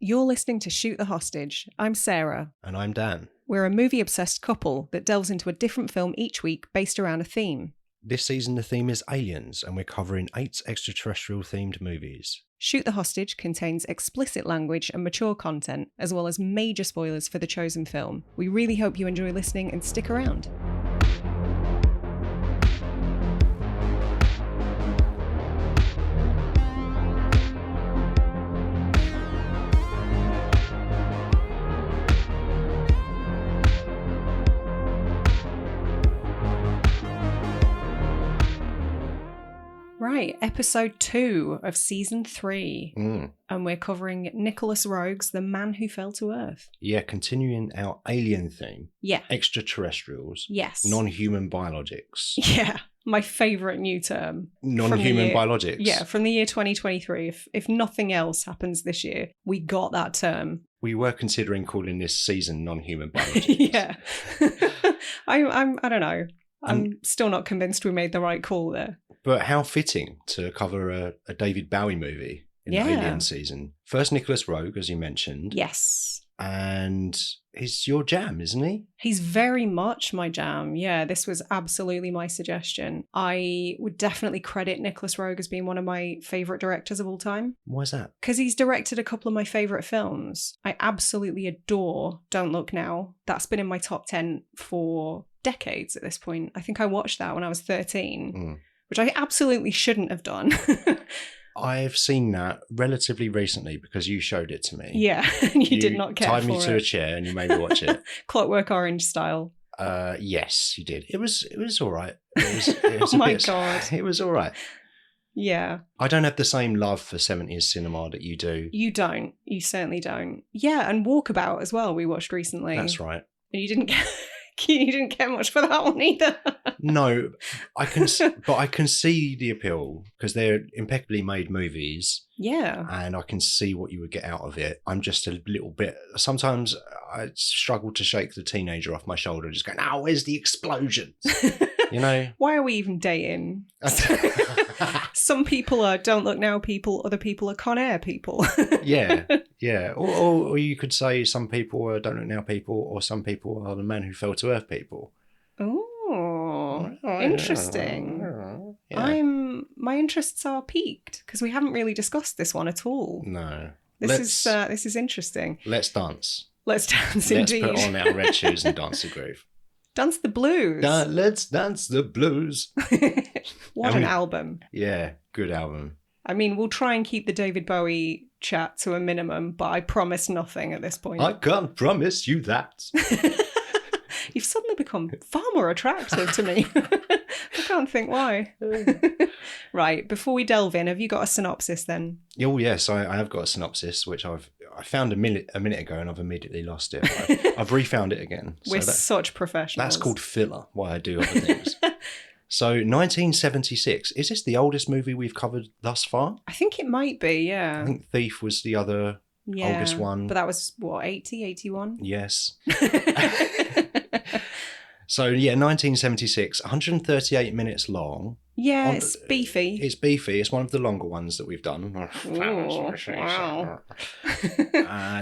You're listening to Shoot the Hostage. I'm Sarah. And I'm Dan. We're a movie-obsessed couple that delves into a different film each week based around a theme. This season the theme is aliens, and we're covering 8 extraterrestrial-themed movies. Shoot the Hostage contains explicit language and mature content, as well as major spoilers for the chosen film. We really hope you enjoy listening and stick around. Right, episode 2 of season 3. And we're covering Nicolas Roeg's The Man Who Fell to Earth. Yeah, continuing our alien theme. Yeah. Extraterrestrials. Yes. Non-human biologics. Yeah, my favourite new term. Non-human biologics. Yeah, from the year 2023. If nothing else happens this year, we got that term. We were considering calling this season non-human biologics. Yeah. I don't know. I'm still not convinced we made the right call there. But how fitting to cover a David Bowie movie in the Alien season. First, Nicolas Roeg, as you mentioned. Yes. And he's your jam, isn't he? He's very much my jam. Yeah, this was absolutely my suggestion. I would definitely credit Nicolas Roeg as being one of my favourite directors of all time. Why is that? Because he's directed a couple of my favourite films. I absolutely adore Don't Look Now. That's been in my top 10 for decades at this point. I think I watched that when I was 13. Which I absolutely shouldn't have done. I've seen that relatively recently because you showed it to me. Yeah, and you did not care for it. You tied me to a chair and you made me watch it. Clockwork Orange style. Yes, you did. It was all right. It was oh my God. It was all right. Yeah. I don't have the same love for 70s cinema that you do. You don't. You certainly don't. Yeah, and Walkabout as well we watched recently. That's right. And you didn't get much for that one either. No, I can see the appeal because they're impeccably made movies. Yeah. And I can see what you would get out of it. I'm just a little bit, sometimes I struggle to shake the teenager off my shoulder, just going, "Oh, where's the explosions?" You know? Why are we even dating? Some people are Don't Look Now people, other people are Con Air people. Yeah. Or you could say some people are Don't Look Now people, or some people are The Man Who Fell to Earth people. Oh, interesting. Yeah. My interests are piqued because we haven't really discussed this one at all. No. This is interesting. Let's dance. Let's dance, indeed. Let's put on our red shoes and dance the groove. Dance the blues. Let's dance the blues. What an album. Yeah, good album. I mean, we'll try and keep the David Bowie chat to a minimum, but I promise nothing at this point. I can't promise you that. You've suddenly become far more attractive to me. I can't think why. Right, before we delve in, have you got a synopsis then? Oh, yes, I have got a synopsis, which I found a minute ago and I've immediately lost it. I've refound it again. We're such professionals. That's called filler, why I do other things. So, 1976. Is this the oldest movie we've covered thus far? I think it might be, yeah. I think Thief was the other oldest one. But that was, 80, 81? Yes. So, 1976, 138 minutes long. Yeah, it's beefy. It's beefy. It's one of the longer ones that we've done. Ooh, wow.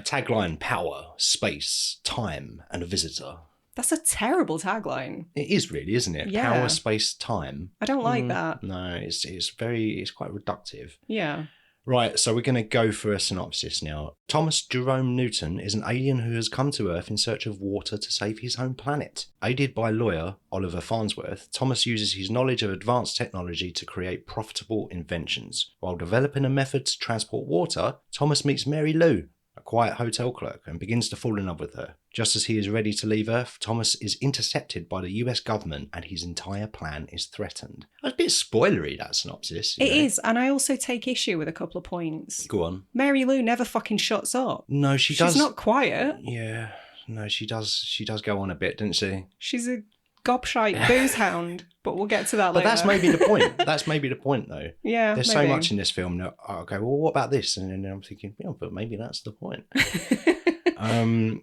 Tagline: power, space, time, and a visitor. That's a terrible tagline. It is really, isn't it? Yeah. Power, space, time. I don't like that. No, it's quite reductive. Yeah. Right, so we're going to go for a synopsis now. Thomas Jerome Newton is an alien who has come to Earth in search of water to save his home planet. Aided by lawyer Oliver Farnsworth, Thomas uses his knowledge of advanced technology to create profitable inventions. While developing a method to transport water, Thomas meets Mary Lou, a quiet hotel clerk, and begins to fall in love with her. Just as he is ready to leave Earth, Thomas is intercepted by the US government and his entire plan is threatened. That's a bit spoilery, that synopsis. It is, and I also take issue with a couple of points. Go on. Mary Lou never fucking shuts up. No, she does. She's not quiet. Yeah, no, she does go on a bit, doesn't she? She's a gobshite booze hound, but we'll get to that later. But that's maybe the point. That's maybe the point, though. Yeah, there's so much in this film that I go, well, what about this? And then I'm thinking, yeah, but maybe that's the point.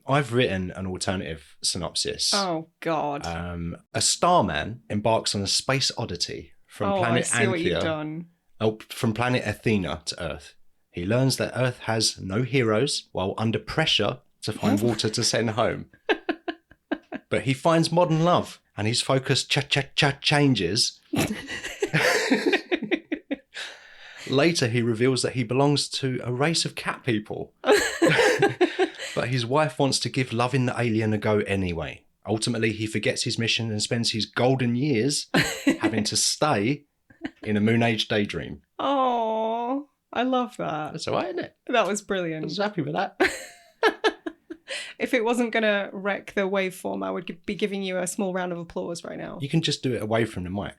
I've written an alternative synopsis. Oh, God. A starman embarks on a space oddity from planet I see Anthea. What you've done. From planet Athena to Earth. He learns that Earth has no heroes while under pressure to find water to send home. But he finds modern love and his focus changes. Later, he reveals that he belongs to a race of cat people. But his wife wants to give loving the alien a go anyway. Ultimately, he forgets his mission and spends his golden years having to stay in a Moon Age daydream. Oh, I love that. That's all right, isn't it? That was I brilliant. was happy with that. If it wasn't going to wreck the waveform, I would be giving you a small round of applause right now. You can just do it away from the mic.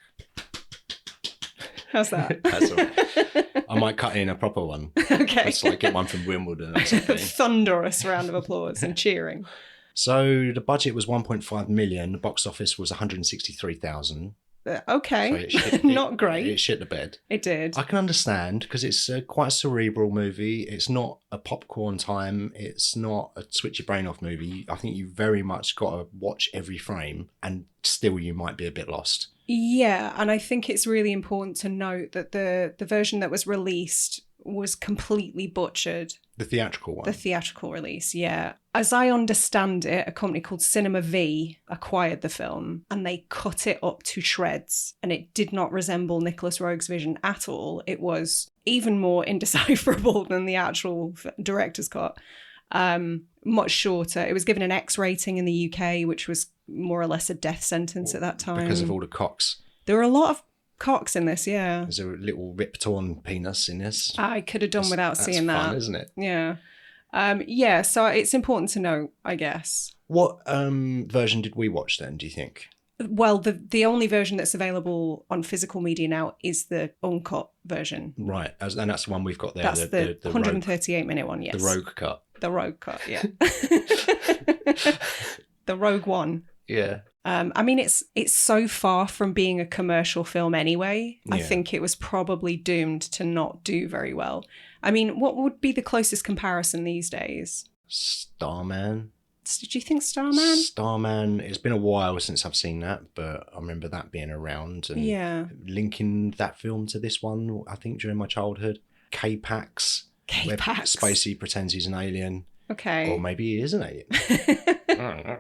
How's that? That's all right. I might cut in a proper one. Okay. It's like get one from Wimbledon or something. Thunderous round of applause and cheering. So the budget was 1.5 million. The box office was 163,000. Okay. So Not great. It shit the bed. It did. I can understand because it's quite a cerebral movie. It's not a popcorn time. It's not a switch your brain off movie. I think you very much got to watch every frame and still you might be a bit lost. Yeah, and I think it's really important to note that the version that was released was completely butchered. The theatrical one? The theatrical release, yeah. As I understand it, a company called Cinema V acquired the film and they cut it up to shreds, and it did not resemble Nicolas Roeg's vision at all. It was even more indecipherable than the actual director's cut. Much shorter. It was given an X rating in the UK, which was more or less a death sentence at that time. Because of all the cocks. There were a lot of cocks in this, yeah. There's a little rip-torn penis in this. I could have done without seeing that. That's fun, isn't it? Yeah. Yeah, so it's important to know, I guess. What version did we watch then, do you think? Well, the only version that's available on physical media now is the uncut version. Right, and that's the one we've got there. That's the 138-minute one, yes. The Roeg cut. The Roeg cut, yeah. The Roeg one. Yeah. I mean, it's so far from being a commercial film anyway. Yeah. I think it was probably doomed to not do very well. I mean, what would be the closest comparison these days? Starman. Did you think Starman? Starman, it's been a while since I've seen that, but I remember that being around and linking that film to this one, I think, during my childhood. K-Pax. K-Pax. Spacey pretends he's an alien. Okay. Or maybe he is an alien. I don't know.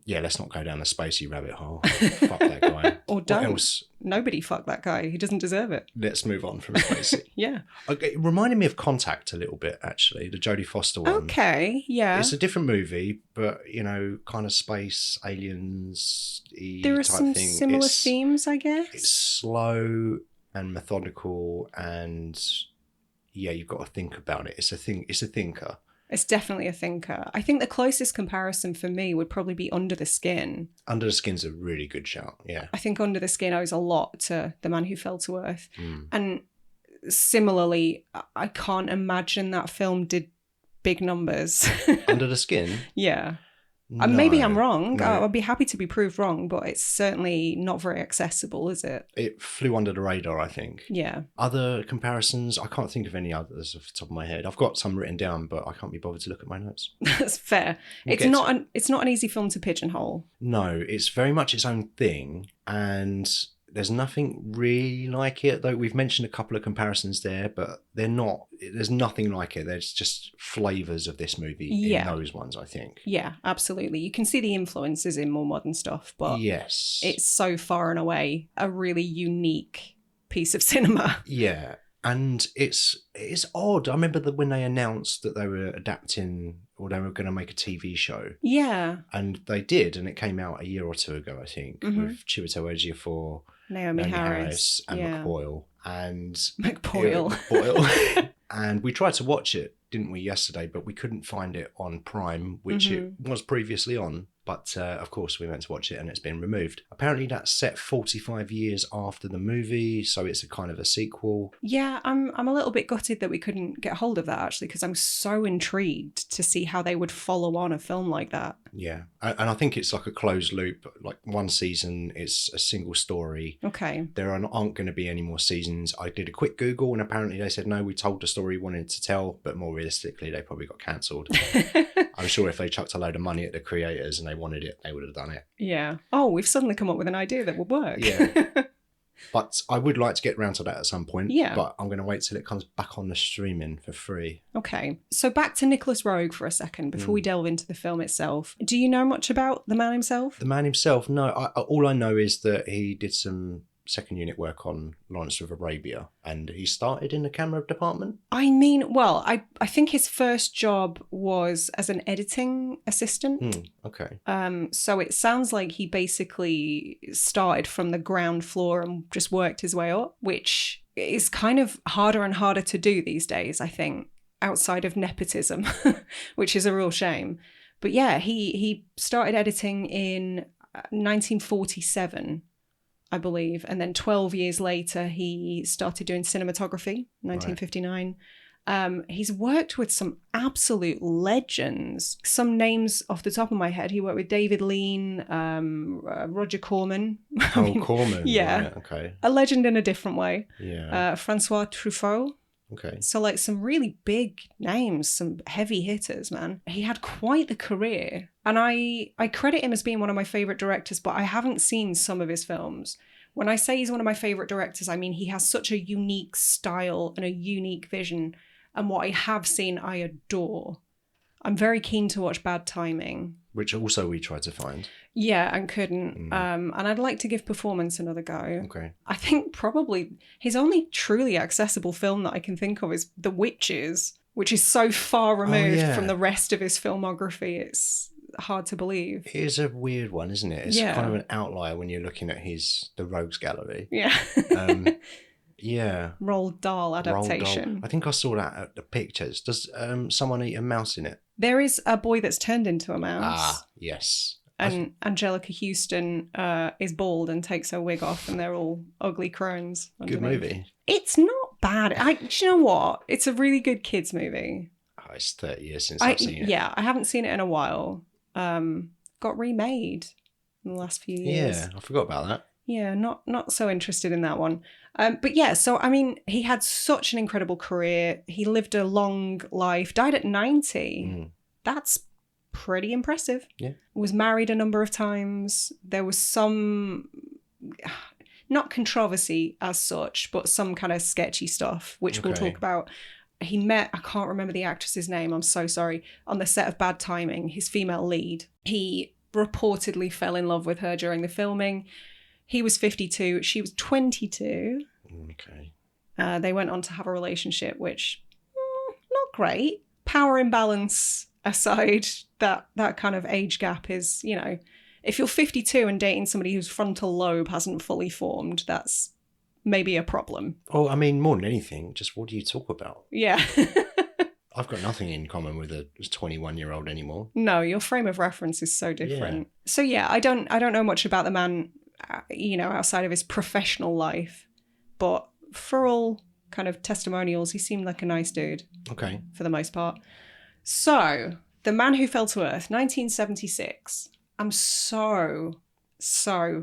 Yeah, let's not go down the Spacey rabbit hole. Fuck that guy. Or don't. What else? Nobody fuck that guy. He doesn't deserve it. Let's move on from Spacey. Yeah. Okay, it reminded me of Contact a little bit, actually, the Jodie Foster one. Okay, yeah. It's a different movie, but, you know, kind of space, aliens-y there are type some thing. similar themes, I guess. It's slow and methodical and, yeah, you've got to think about it. It's a thinker. It's definitely a thinker. I think the closest comparison for me would probably be Under the Skin. Under the Skin's a really good shout, yeah. I think Under the Skin owes a lot to The Man Who Fell to Earth. And similarly, I can't imagine that film did big numbers. Under the Skin? Yeah. No, maybe I'm wrong. No. I'd be happy to be proved wrong, but it's certainly not very accessible, is it? It flew under the radar, I think. Yeah. Other comparisons, I can't think of any others off the top of my head. I've got some written down, but I can't be bothered to look at my notes. That's fair. It's not an easy film to pigeonhole. No, it's very much its own thing, and there's nothing really like it, though we've mentioned a couple of comparisons there, but there's nothing like it. There's just flavours of this movie in those ones, I think. Yeah, absolutely. You can see the influences in more modern stuff, but yes, it's so far and away a really unique piece of cinema. Yeah, and it's odd. I remember that when they announced that they were adapting or they were going to make a TV show. Yeah. And they did, and it came out a year or two ago, I think, with Chiwetel Ejiofor, Naomi Harris and McBoyle. And McBoyle. And we tried to watch it, didn't we, yesterday, but we couldn't find it on Prime, which it was previously on. But of course, we went to watch it and it's been removed. Apparently, that's set 45 years after the movie, so it's a kind of a sequel. Yeah, I'm a little bit gutted that we couldn't get hold of that, actually, because I'm so intrigued to see how they would follow on a film like that. Yeah, and I think it's like a closed loop. Like one season, it's a single story. Okay. There aren't going to be any more seasons. I did a quick Google and apparently they said, no, we told the story we wanted to tell, but more realistically, they probably got cancelled. I'm sure if they chucked a load of money at the creators and they wanted it, they would have done it. Yeah. Oh, we've suddenly come up with an idea that would work. Yeah. But I would like to get round to that at some point. Yeah. But I'm going to wait till it comes back on the streaming for free. Okay. So back to Nicolas Roeg for a second before we delve into the film itself. Do you know much about the man himself? The man himself, no. All I know is that he did some second unit work on Lawrence of Arabia, and he started in the camera department. I mean, well, I think his first job was as an editing assistant. Okay. So it sounds like he basically started from the ground floor and just worked his way up, which is kind of harder and harder to do these days, I think, outside of nepotism, which is a real shame. But yeah, he started editing in 1947. I believe. And then 12 years later, he started doing cinematography, 1959. Right. He's worked with some absolute legends. Some names off the top of my head. He worked with David Lean, Roger Corman. Corman. Yeah. Right, okay. A legend in a different way. Yeah. Francois Truffaut. Okay. So like some really big names, some heavy hitters, man. He had quite the career. And I credit him as being one of my favourite directors, but I haven't seen some of his films. When I say he's one of my favourite directors, I mean he has such a unique style and a unique vision. And what I have seen, I adore. I'm very keen to watch Bad Timing. Which also we tried to find. Yeah, and couldn't. And I'd like to give Performance another go. Okay. I think probably his only truly accessible film that I can think of is The Witches, which is so far removed from the rest of his filmography. It's hard to believe. It is a weird one, isn't it? It's kind of an outlier when you're looking at the Rogues Gallery. Yeah. Yeah. Roald Dahl adaptation. Roald Dahl. I think I saw that at the pictures. Does someone eat a mouse in it? There is a boy that's turned into a mouse. Ah, yes. And Angelica Houston is bald and takes her wig off, and they're all ugly crones underneath. Good movie. It's not bad. Do you know what? It's a really good kids movie. Oh, it's 30 years since I've seen it. Yeah, I haven't seen it in a while. Got remade in the last few years. Yeah, I forgot about that. Yeah, not so interested in that one. But yeah, so I mean, he had such an incredible career. He lived a long life, died at 90. That's pretty impressive. Yeah. Was married a number of times. There was some, not controversy as such, but some kind of sketchy stuff, which we'll talk about. He met, I can't remember the actress's name, I'm so sorry, on the set of Bad Timing, his female lead. He reportedly fell in love with her during the filming. He was 52, she was 22. Okay. They went on to have a relationship, which, not great. Power imbalance aside, that kind of age gap is, you know, if you're 52 and dating somebody whose frontal lobe hasn't fully formed, that's maybe a problem. Oh, I mean, more than anything, just what do you talk about? Yeah. I've got nothing in common with a 21-year-old anymore. No, your frame of reference is so different. Yeah. So yeah, I don't know much about the man, you know, outside of his professional life, but for all kind of testimonials, he seemed like a nice dude. Okay. For the most part. So, The Man Who Fell to Earth, 1976. I'm so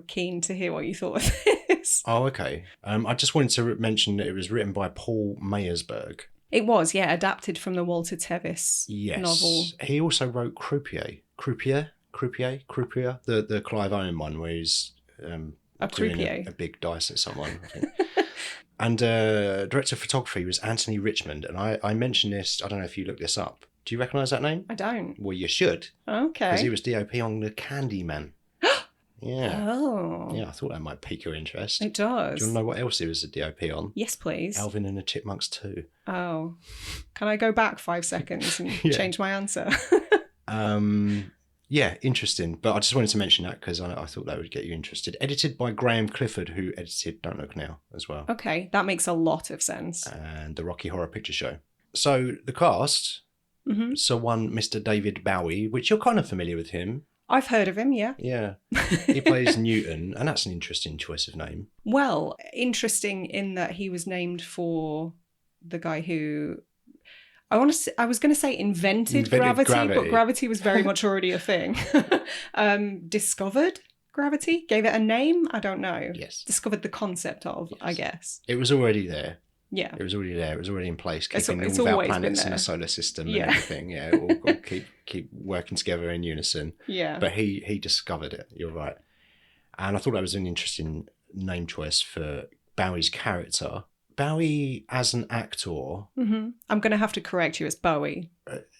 keen to hear what you thought of this. Oh, okay. I just wanted to mention that it was written by Paul Meyersberg. It was, yeah, adapted from the Walter Tevis novel. He also wrote Croupier, the Clive Owen one where he's doing a big dice at someone, I think. And director of photography was Anthony Richmond. And I mentioned this, I don't know if you looked this up. Do you recognise that name? I don't. Well, you should. Okay. Because he was DOP on The Candyman. Yeah. Oh. Yeah, I thought that might pique your interest. It does. Do you want to know what else he was a DOP on? Yes, please. Alvin and the Chipmunks 2. Oh. Can I go back 5 seconds and change my answer? Yeah, interesting. But I just wanted to mention that because I thought that would get you interested. Edited by Graham Clifford, who edited Don't Look Now as well. Okay, that makes a lot of sense. And the Rocky Horror Picture Show. So the cast, so one Mr. David Bowie, which you're kind of familiar with him. I've heard of him, yeah. Yeah. He plays Newton, and that's an interesting choice of name. Well, interesting in that he was named for the guy who... I was going to say invented gravity, but gravity was very much already a thing. Discovered gravity? Gave it a name? I don't know. Yes. Discovered the concept of, yes. I guess. It was already there. Yeah. It was already there. It was already in place, keeping it's all of our always planets been in there. the solar system and everything. Yeah, it all got keep working together in unison. Yeah. But he discovered it. You're right. And I thought that was an interesting name choice for Bowie's character. Bowie as an actor... Mm-hmm. I'm going to have to correct you. It's Bowie.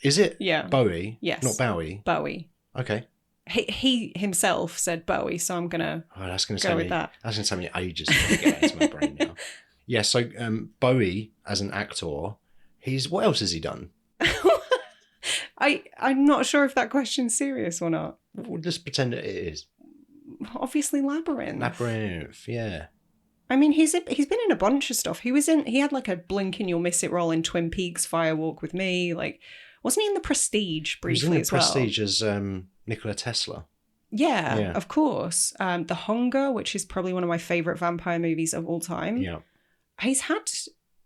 Is it? Yeah. Bowie? Yes. Not Bowie? Bowie. Okay. He himself said Bowie, so I'm going to go with that. That's going to take me ages to get into my brain now. Yeah, so Bowie as an actor, what else has he done? I'm not sure if that question's serious or not. We'll just pretend that it is. Obviously Labyrinth. Labyrinth, yeah. I mean, he's been in a bunch of stuff. He had like a blink and you'll miss it role in Twin Peaks, Fire Walk with Me. Like, wasn't he in The Prestige briefly as well? He was in The Prestige as Nikola Tesla. Yeah, of course. The Hunger, which is probably one of my favourite vampire movies of all time. Yeah. He's had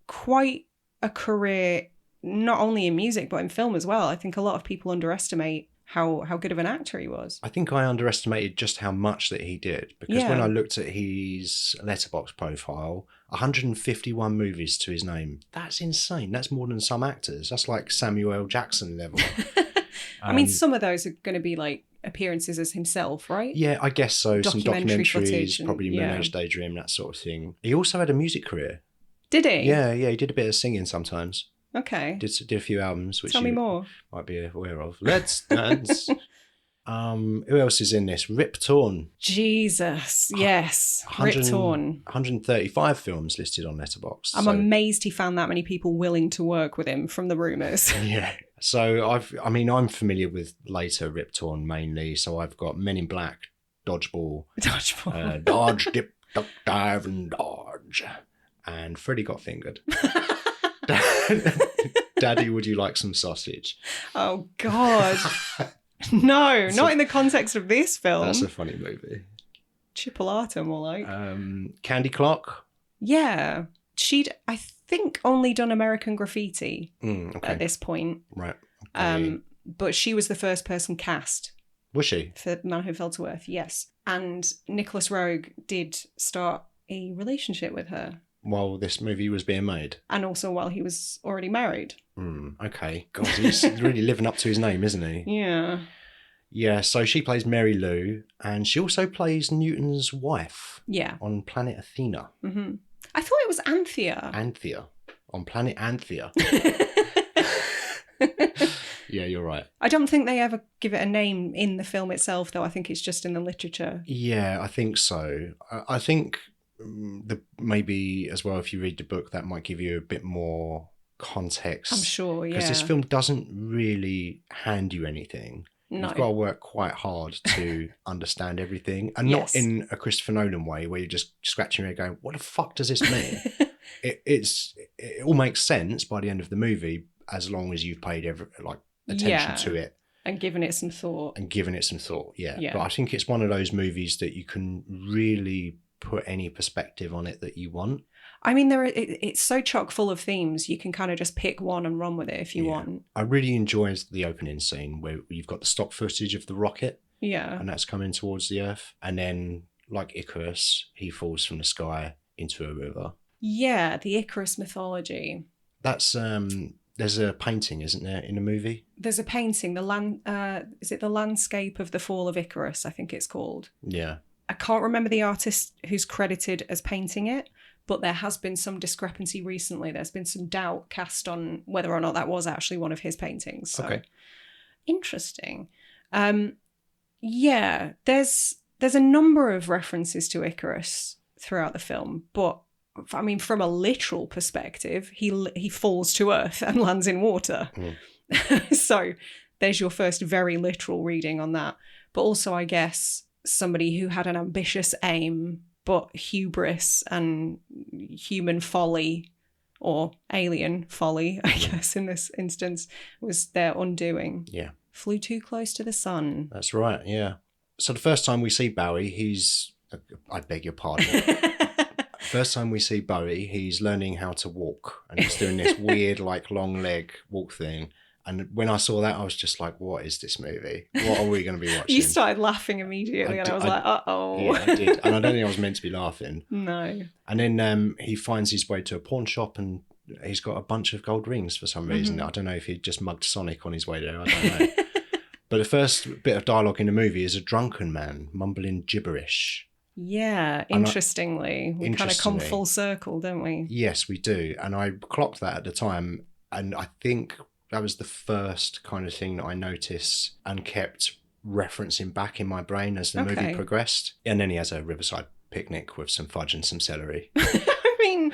quite a career, not only in music, but in film as well. I think a lot of people underestimate how good of an actor he was. I think I underestimated just how much that he did. Because when I looked at his Letterboxd profile, 151 movies to his name. That's insane. That's more than some actors. That's like Samuel L. Jackson level. I mean, some of those are going to be like appearances as himself, right? Yeah, I guess so. Some documentaries, footage probably Moonage Daydream, that sort of thing. He also had a music career. Did he? Yeah, he did a bit of singing sometimes. Okay. Did a few albums, which Tell me more. Might be aware of. Let's Dance. Who else is in this? Rip Torn. Jesus, yes. Rip Torn. 135 films listed on Letterboxd. I'm amazed he found that many people willing to work with him from the rumours. Yeah. So I'm familiar with later Rip Torn mainly. So I've got Men in Black, Dodgeball, Dodge, Dip, Duck, Dive, and Dodge, and Freddy Got Fingered. Daddy, would you like some sausage? Oh God. No, not in the context of this film. That's a funny movie. Chipolata, more like. Candy Clock. Yeah. She'd, I think, only done American Graffiti at this point. Right. Okay. But she was the first person cast. Was she? For Man Who Fell to Earth, yes. And Nicolas Roeg did start a relationship with her. While this movie was being made? And also while he was already married. Okay. God, he's really living up to his name, isn't he? Yeah. Yeah, so she plays Mary Lou, and she also plays Newton's wife. Yeah. On planet Athena. Mm-hmm. I thought it was Anthea. Anthea. On planet Anthea. Yeah, you're right. I don't think they ever give it a name in the film itself, though. I think it's just in the literature. Yeah, I think so. I think maybe as well, if you read the book, that might give you a bit more context. I'm sure, yeah. Because this film doesn't really hand you anything. No. You've got to work quite hard to understand everything. And not in a Christopher Nolan way where you're just scratching your head going, what the fuck does this mean? It all makes sense by the end of the movie as long as you've paid attention to it. And given it some thought. Yeah. But I think it's one of those movies that you can really put any perspective on it that you want. I mean, it's so chock full of themes. You can kind of just pick one and run with it if you want. I really enjoyed the opening scene where you've got the stock footage of the rocket. Yeah. And that's coming towards the Earth. And then, like Icarus, he falls from the sky into a river. Yeah, the Icarus mythology. That's there's a painting, isn't there, in the movie? There's a painting. Is it The Landscape of the Fall of Icarus? I think it's called. Yeah. I can't remember the artist who's credited as painting it, but there has been some discrepancy recently. There's been some doubt cast on whether or not that was actually one of his paintings. So, okay. Interesting. Yeah, there's a number of references to Icarus throughout the film, but I mean, from a literal perspective, he falls to Earth and lands in water. So there's your first very literal reading on that. But also, I guess, somebody who had an ambitious aim, but hubris and human folly, or alien folly, I guess, in this instance, was their undoing. Yeah. Flew too close to the sun. That's right, yeah. So the first time we see Bowie, I beg your pardon. First time we see Bowie, he's learning how to walk. And he's doing this weird, long leg walk thing. And when I saw that, I was just like, what is this movie? What are we going to be watching? You started laughing immediately, I was like, uh-oh. Yeah, I did. And I don't think I was meant to be laughing. No. And then he finds his way to a pawn shop and he's got a bunch of gold rings for some reason. Mm-hmm. I don't know if he just mugged Sonic on his way there. I don't know. But the first bit of dialogue in the movie is a drunken man mumbling gibberish. Yeah, interestingly. We kind of come full circle, don't we? Yes, we do. And I clocked that at the time. And I think that was the first kind of thing that I noticed and kept referencing back in my brain as the movie progressed. And then he has a riverside picnic with some fudge and some celery. I mean,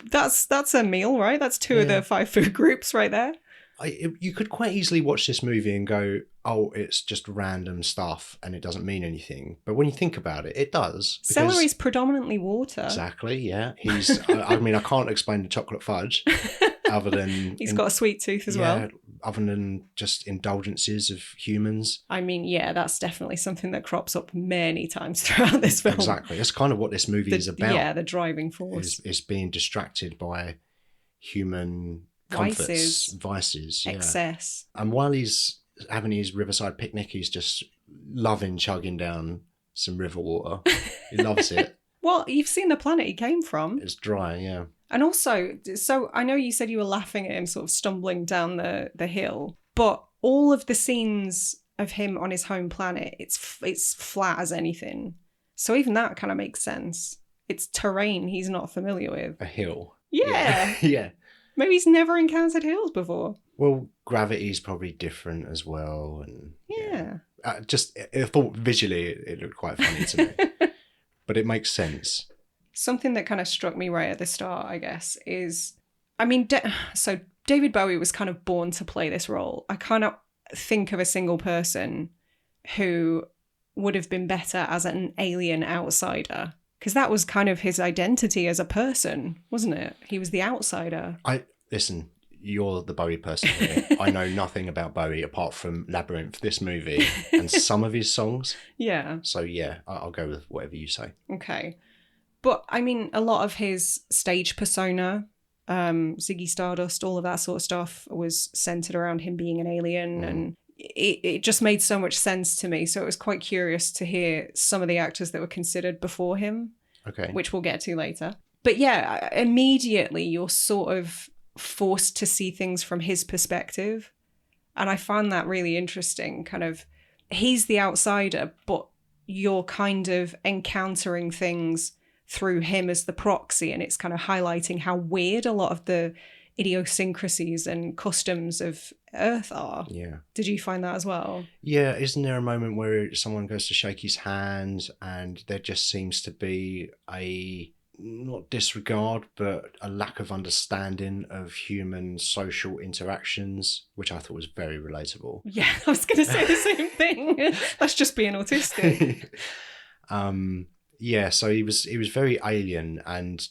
that's a meal, right? That's two of the 5 food groups right there. You could quite easily watch this movie and go, oh, it's just random stuff and it doesn't mean anything. But when you think about it, it does. Celery's predominantly water. Exactly, yeah. I mean, I can't explain the chocolate fudge other than... He's got a sweet tooth as well. Other than just indulgences of humans. I mean, yeah, that's definitely something that crops up many times throughout this film. Exactly. That's kind of what this movie is about. Yeah, the driving force. Is being distracted by human... comforts, vices, excess. And while he's having his riverside picnic, he's just loving chugging down some river water. He loves it. Well, you've seen the planet he came from. It's dry, yeah. And also, so I know you said you were laughing at him sort of stumbling down the hill, but all of the scenes of him on his home planet, it's flat as anything. So even that kind of makes sense. It's terrain he's not familiar with. A hill. Yeah. Yeah. Maybe he's never encountered hills before. Well, gravity's probably different as well. And yeah. I thought visually it looked quite funny to me. But it makes sense. Something that kind of struck me right at the start, I guess, is... I mean, so David Bowie was kind of born to play this role. I cannot think of a single person who would have been better as an alien outsider. Because that was kind of his identity as a person, wasn't it? He was the outsider. Listen, you're the Bowie person here. I know nothing about Bowie apart from Labyrinth, this movie, and some of his songs. Yeah. So yeah, I'll go with whatever you say. Okay. But I mean, a lot of his stage persona, Ziggy Stardust, all of that sort of stuff was centered around him being an alien and it just made so much sense to me. So it was quite curious to hear some of the actors that were considered before him, which we'll get to later. But yeah, immediately you're sort of forced to see things from his perspective. And I found that really interesting. Kind of, he's the outsider, but you're kind of encountering things through him as the proxy. And it's kind of highlighting how weird a lot of the idiosyncrasies and customs of Earth are. Yeah. Did you find that as well? Yeah. Isn't there a moment where someone goes to shake his hand and there just seems to be a, not disregard, but a lack of understanding of human social interactions, which I thought was very relatable. Yeah, I was going to say the same thing. That's just being autistic. Yeah, so he was very alien, and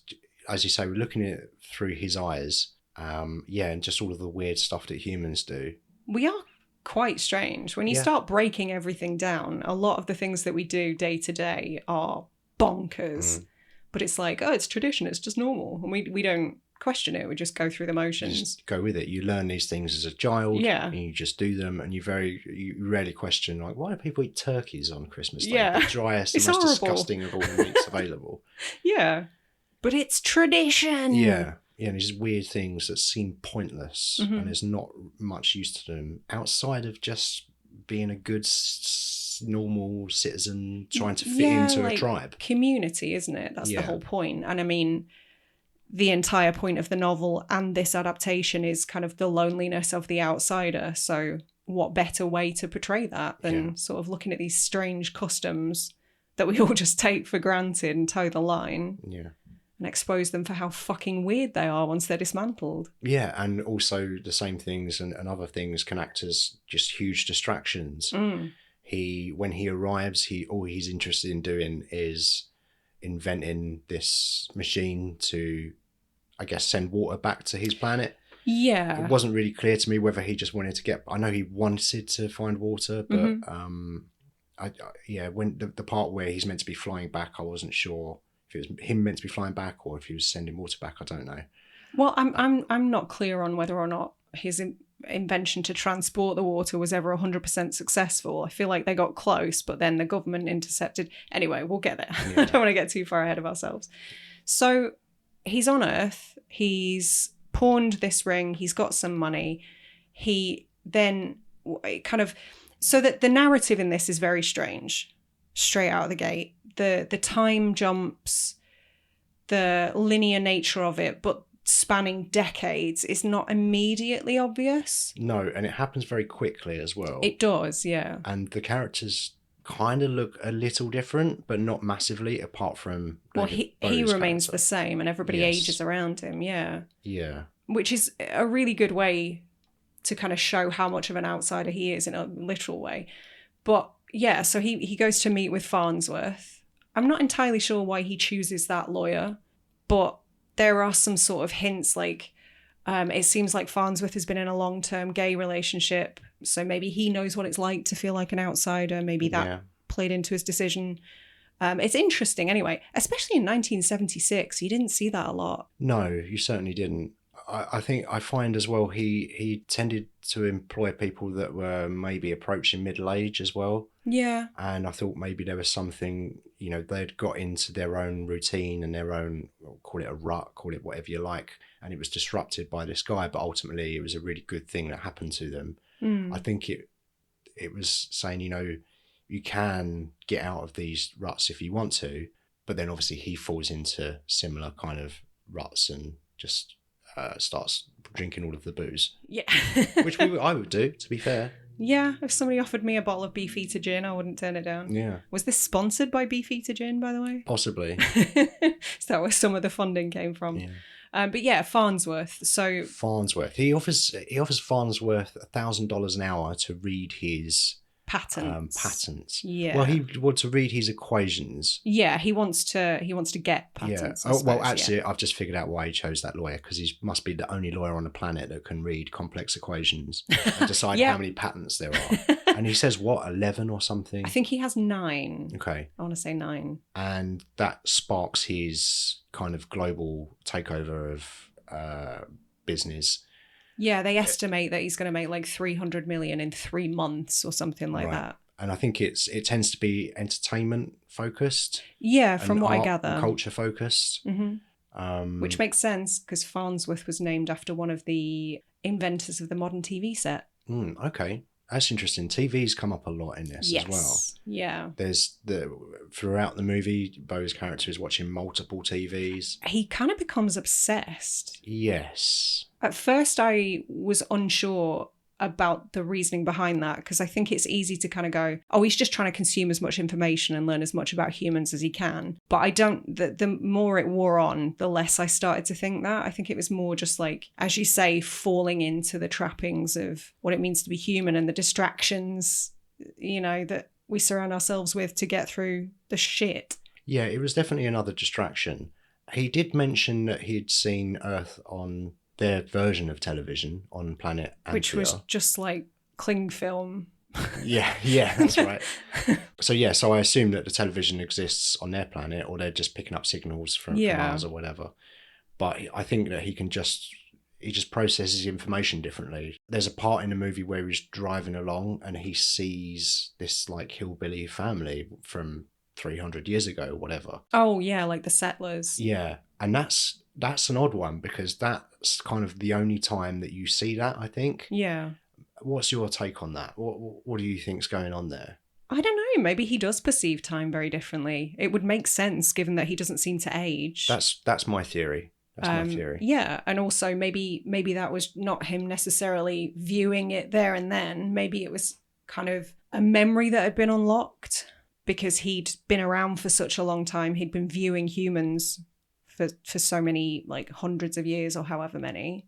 as you say, we're looking at it through his eyes. And just all of the weird stuff that humans do. We are quite strange. When you start breaking everything down, a lot of the things that we do day to day are bonkers. But it's like, oh, it's tradition, it's just normal. And we don't question it, we just go through the motions. You just go with it. You learn these things as a child, and you just do them, and you rarely question, like, why do people eat turkeys on Christmas Day? The driest, the most disgusting of all the meats available. Yeah. But it's tradition. Yeah. Yeah, these weird things that seem pointless, and there's not much use to them outside of just being a good, normal citizen trying to fit into a tribe. Community, isn't it? That's the whole point. And I mean, the entire point of the novel and this adaptation is kind of the loneliness of the outsider. So what better way to portray that than sort of looking at these strange customs that we all just take for granted and toe the line. Yeah. And expose them for how fucking weird they are once they're dismantled. Yeah, and also the same things and other things can act as just huge distractions. When he arrives, all he's interested in doing is inventing this machine to, I guess, send water back to his planet. Yeah. It wasn't really clear to me whether he just wanted to get... I know he wanted to find water, but when the part where he's meant to be flying back, I wasn't sure if it was him meant to be flying back or if he was sending water back. I don't know. Well, I'm not clear on whether or not his invention to transport the water was ever 100% successful. I feel like they got close, but then the government intercepted. Anyway, we'll get there. Yeah. I don't want to get too far ahead of ourselves. So he's on Earth. He's pawned this ring. He's got some money. He then kind of... So that the narrative in this is very strange. straight out of the gate. The time jumps, the linear nature of it, but spanning decades is not immediately obvious. No, and it happens very quickly as well. It does, yeah. And the characters kind of look a little different, but not massively, apart from he remains the same, and everybody ages around him. Yeah. Which is a really good way to kind of show how much of an outsider he is in a literal way. But yeah, so he goes to meet with Farnsworth. I'm not entirely sure why he chooses that lawyer, but there are some sort of hints, like it seems like Farnsworth has been in a long-term gay relationship, so maybe he knows what it's like to feel like an outsider. Maybe that played into his decision. It's interesting anyway, especially in 1976. You didn't see that a lot. No, you certainly didn't. I think I find as well he tended to employ people that were maybe approaching middle age as well. Yeah. And I thought maybe there was something, they'd got into their own routine and their own, call it a rut, call it whatever you like, and it was disrupted by this guy, but ultimately it was a really good thing that happened to them. I think it was saying, you can get out of these ruts if you want to, but then obviously he falls into similar kind of ruts and just starts drinking all of the booze. Yeah. Which I would do, to be fair. Yeah, if somebody offered me a bottle of Beefeater gin, I wouldn't turn it down. Yeah. Was this sponsored by Beefeater gin, by the way? Possibly. Is that where some of the funding came from? Yeah. But yeah, Farnsworth. So Farnsworth. He offers Farnsworth $1,000 an hour to read his patents. Yeah. Well, he wants to read his equations. Yeah, he wants to get patents. Yeah. Well, actually, I've just figured out why he chose that lawyer, because he must be the only lawyer on the planet that can read complex equations and decide how many patents there are. And he says, 11 or something? I think he has 9. Okay. I want to say 9. And that sparks his kind of global takeover of business. Yeah, they estimate that he's going to make like 300 million in 3 months or something like that. And I think it tends to be entertainment focused. Yeah, from what I gather. Culture focused. Mm-hmm. Which makes sense, because Farnsworth was named after one of the inventors of the modern TV set. Okay. That's interesting. TV's come up a lot in this as well. Yeah. There's throughout the movie, Bowie's character is watching multiple TVs. He kind of becomes obsessed. Yes. At first, I was unsure about the reasoning behind that, because I think it's easy to kind of go, oh, he's just trying to consume as much information and learn as much about humans as he can. But I don't, the more it wore on, the less I started to think that. I think it was more just like, as you say, falling into the trappings of what it means to be human and the distractions, that we surround ourselves with to get through the shit. Yeah, it was definitely another distraction. He did mention that he'd seen Earth on their version of television on planet Anthea. Which was just like cling film. Yeah, that's right. So I assume that the television exists on their planet, or they're just picking up signals from Mars or whatever. But I think that he just processes information differently. There's a part in the movie where he's driving along and he sees this like hillbilly family from 300 years ago or whatever. Oh yeah, like the settlers. Yeah, and that's an odd one, because that's kind of the only time that you see that, I think. Yeah. What's your take on that? What do you think's going on there? I don't know. Maybe he does perceive time very differently. It would make sense given that he doesn't seem to age. That's my theory. My theory. Yeah, and also maybe that was not him necessarily viewing it there and then. Maybe it was kind of a memory that had been unlocked because he'd been around for such a long time. He'd been viewing humans for so many, like hundreds of years or however many.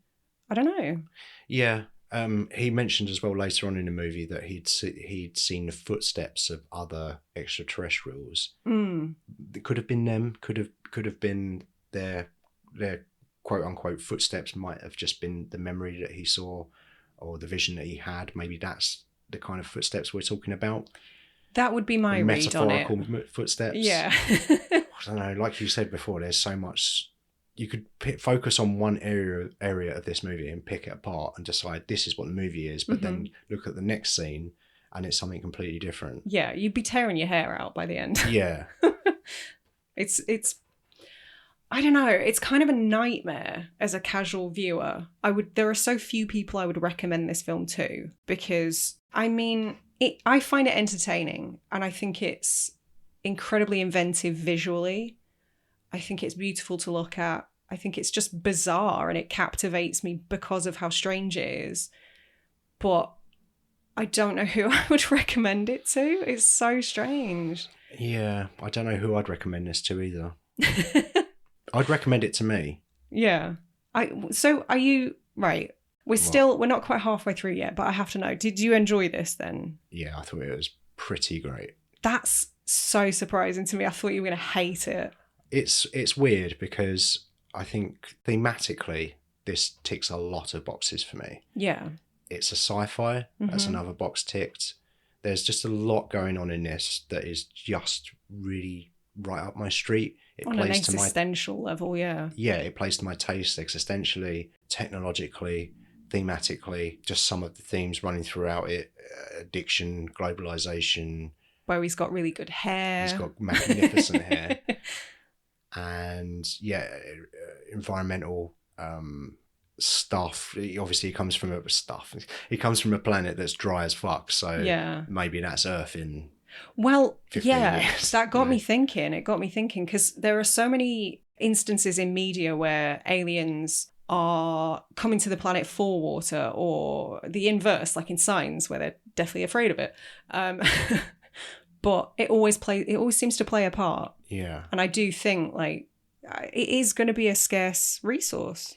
I don't know. Yeah. He mentioned as well later on in the movie that he'd seen the footsteps of other extraterrestrials. It could have been them. Could have been their quote unquote footsteps. Might have just been the memory that he saw or the vision that he had. Maybe that's the kind of footsteps we're talking about. That would be my read on it. Metaphorical footsteps. Yeah. I don't know. Like you said before, there's so much. You could focus on one area of this movie and pick it apart and decide this is what the movie is, but then look at the next scene and it's something completely different. Yeah, you'd be tearing your hair out by the end. Yeah. It's I don't know, it's kind of a nightmare as a casual viewer. There are so few people I would recommend this film to, because I mean, I find it entertaining, and I think it's incredibly inventive visually. I think it's beautiful to look at. I think it's just bizarre and it captivates me because of how strange it is. But I don't know who I would recommend it to. It's so strange. Yeah, I don't know who I'd recommend this to either. I'd recommend it to me. Yeah. So are you... Right. We're not quite halfway through yet, but I have to know, did you enjoy this then? Yeah, I thought it was pretty great. That's so surprising to me. I thought you were going to hate it. It's weird because I think thematically this ticks a lot of boxes for me. Yeah. It's a sci-fi. That's another box ticked. There's just a lot going on in this that is just really right up my street. It on plays an existential level, yeah. Yeah, it plays to my taste existentially, technologically, thematically. Just some of the themes running throughout it: addiction, globalization. Bowie's got really good hair. He's got magnificent hair, and yeah, environmental stuff. He comes from He comes from a planet that's dry as fuck. So yeah, maybe that's Earth in. Well, 15 yeah, years. that got me thinking. It got me thinking because there are so many instances in media where aliens are coming to the planet for water, or the inverse, like in Signs, where they're deathly afraid of it. But it always seems to play a part. Yeah, and I do think like it is going to be a scarce resource.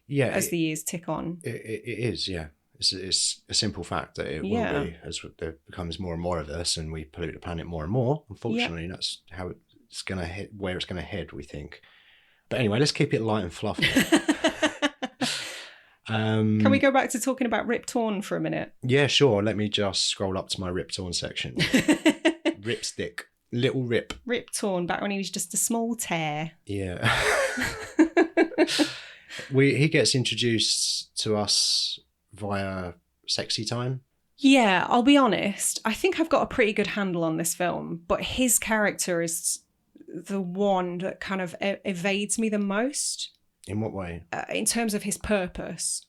Yeah, as the years tick on. It is, yeah. It's a simple fact that it will be as there becomes more and more of us and we pollute the planet more and more. Unfortunately, that's how it's going to head, where it's going to head, we think. But anyway, let's keep it light and fluffy. Can we go back to talking about Rip Torn for a minute? Yeah, sure. Let me just scroll up to my Rip Torn section. Ripstick. Little Rip. Rip Torn, back when he was just a small tear. Yeah. He gets introduced to us via sexy time. Yeah, I'll be honest. I think I've got a pretty good handle on this film, but his character is the one that kind of evades me the most. In what way? In terms of his purpose,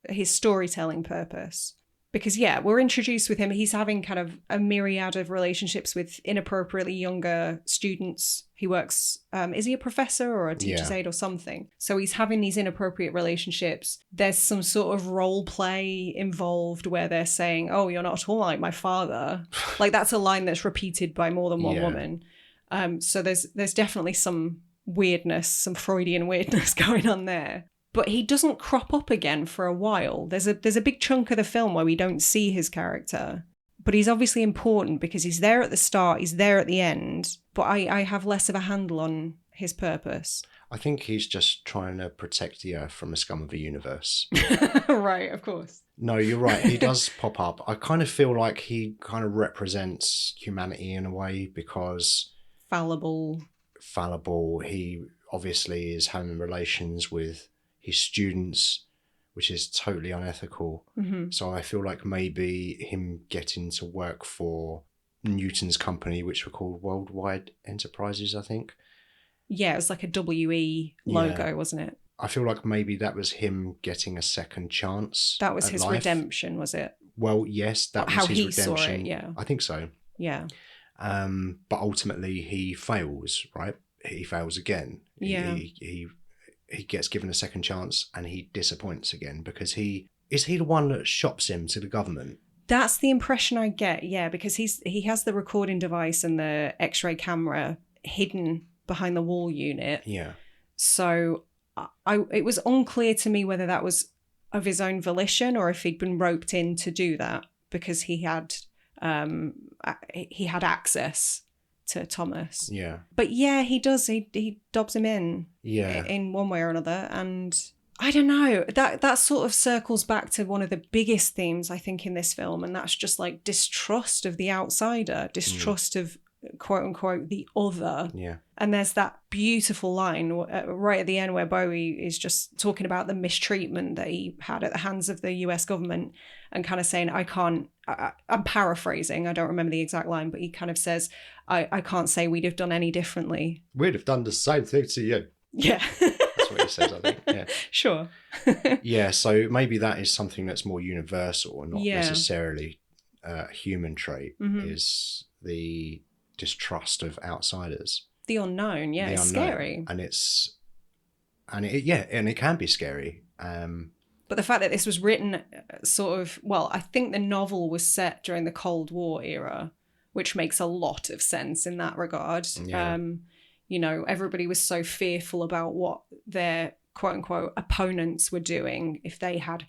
his storytelling purpose. Because, yeah, we're introduced with him. He's having kind of a myriad of relationships with inappropriately younger students. He works, is he a professor or a teacher's aide or something? So he's having these inappropriate relationships. There's some sort of role play involved where they're saying, oh, you're not at all like my father. Like that's a line that's repeated by more than one woman. So there's definitely some weirdness, some Freudian weirdness going on there. But he doesn't crop up again for a while. There's a big chunk of the film where we don't see his character. But he's obviously important because he's there at the start, he's there at the end. But I have less of a handle on his purpose. I think he's just trying to protect the Earth from the scum of the universe. Right, of course. No, you're right. He does pop up. I kind of feel like he kind of represents humanity in a way because... Fallible. He obviously is having relations with his students, which is totally unethical. Mm-hmm. So I feel like maybe him getting to work for Newton's company, which were called Worldwide Enterprises, I think. Yeah, it was like a WE logo, wasn't it? I feel like maybe that was him getting a second chance. That was his redemption, was it? Well, yes, that was his redemption. How he saw it, yeah. I think so. Yeah. But ultimately he fails, right? He fails again. Yeah. He gets given a second chance and he disappoints again because he the one that shops him to the government. That's the impression I get, yeah, because he has the recording device and the X-ray camera hidden behind the wall unit. Yeah. So it was unclear to me whether that was of his own volition or if he'd been roped in to do that because he had access to Thomas. Yeah. But yeah, he does. He dobs him in. Yeah. In one way or another. And I don't know. That sort of circles back to one of the biggest themes, I think, in this film. And that's just like distrust of the outsider, distrust of quote unquote the other. Yeah. And there's that beautiful line right at the end where Bowie is just talking about the mistreatment that he had at the hands of the US government and kind of saying, I'm paraphrasing, I don't remember the exact line, but he kind of says, I can't say we'd have done any differently. We'd have done the same thing to you. Yeah. That's what he says, I think. Yeah. Sure. Yeah, so maybe that is something that's more universal and not necessarily a human trait, is the distrust of outsiders. The unknown, yeah, it's scary. And it can be scary. But the fact that this was written I think the novel was set during the Cold War era, which makes a lot of sense in that regard. Yeah. Everybody was so fearful about what their quote unquote opponents were doing if they had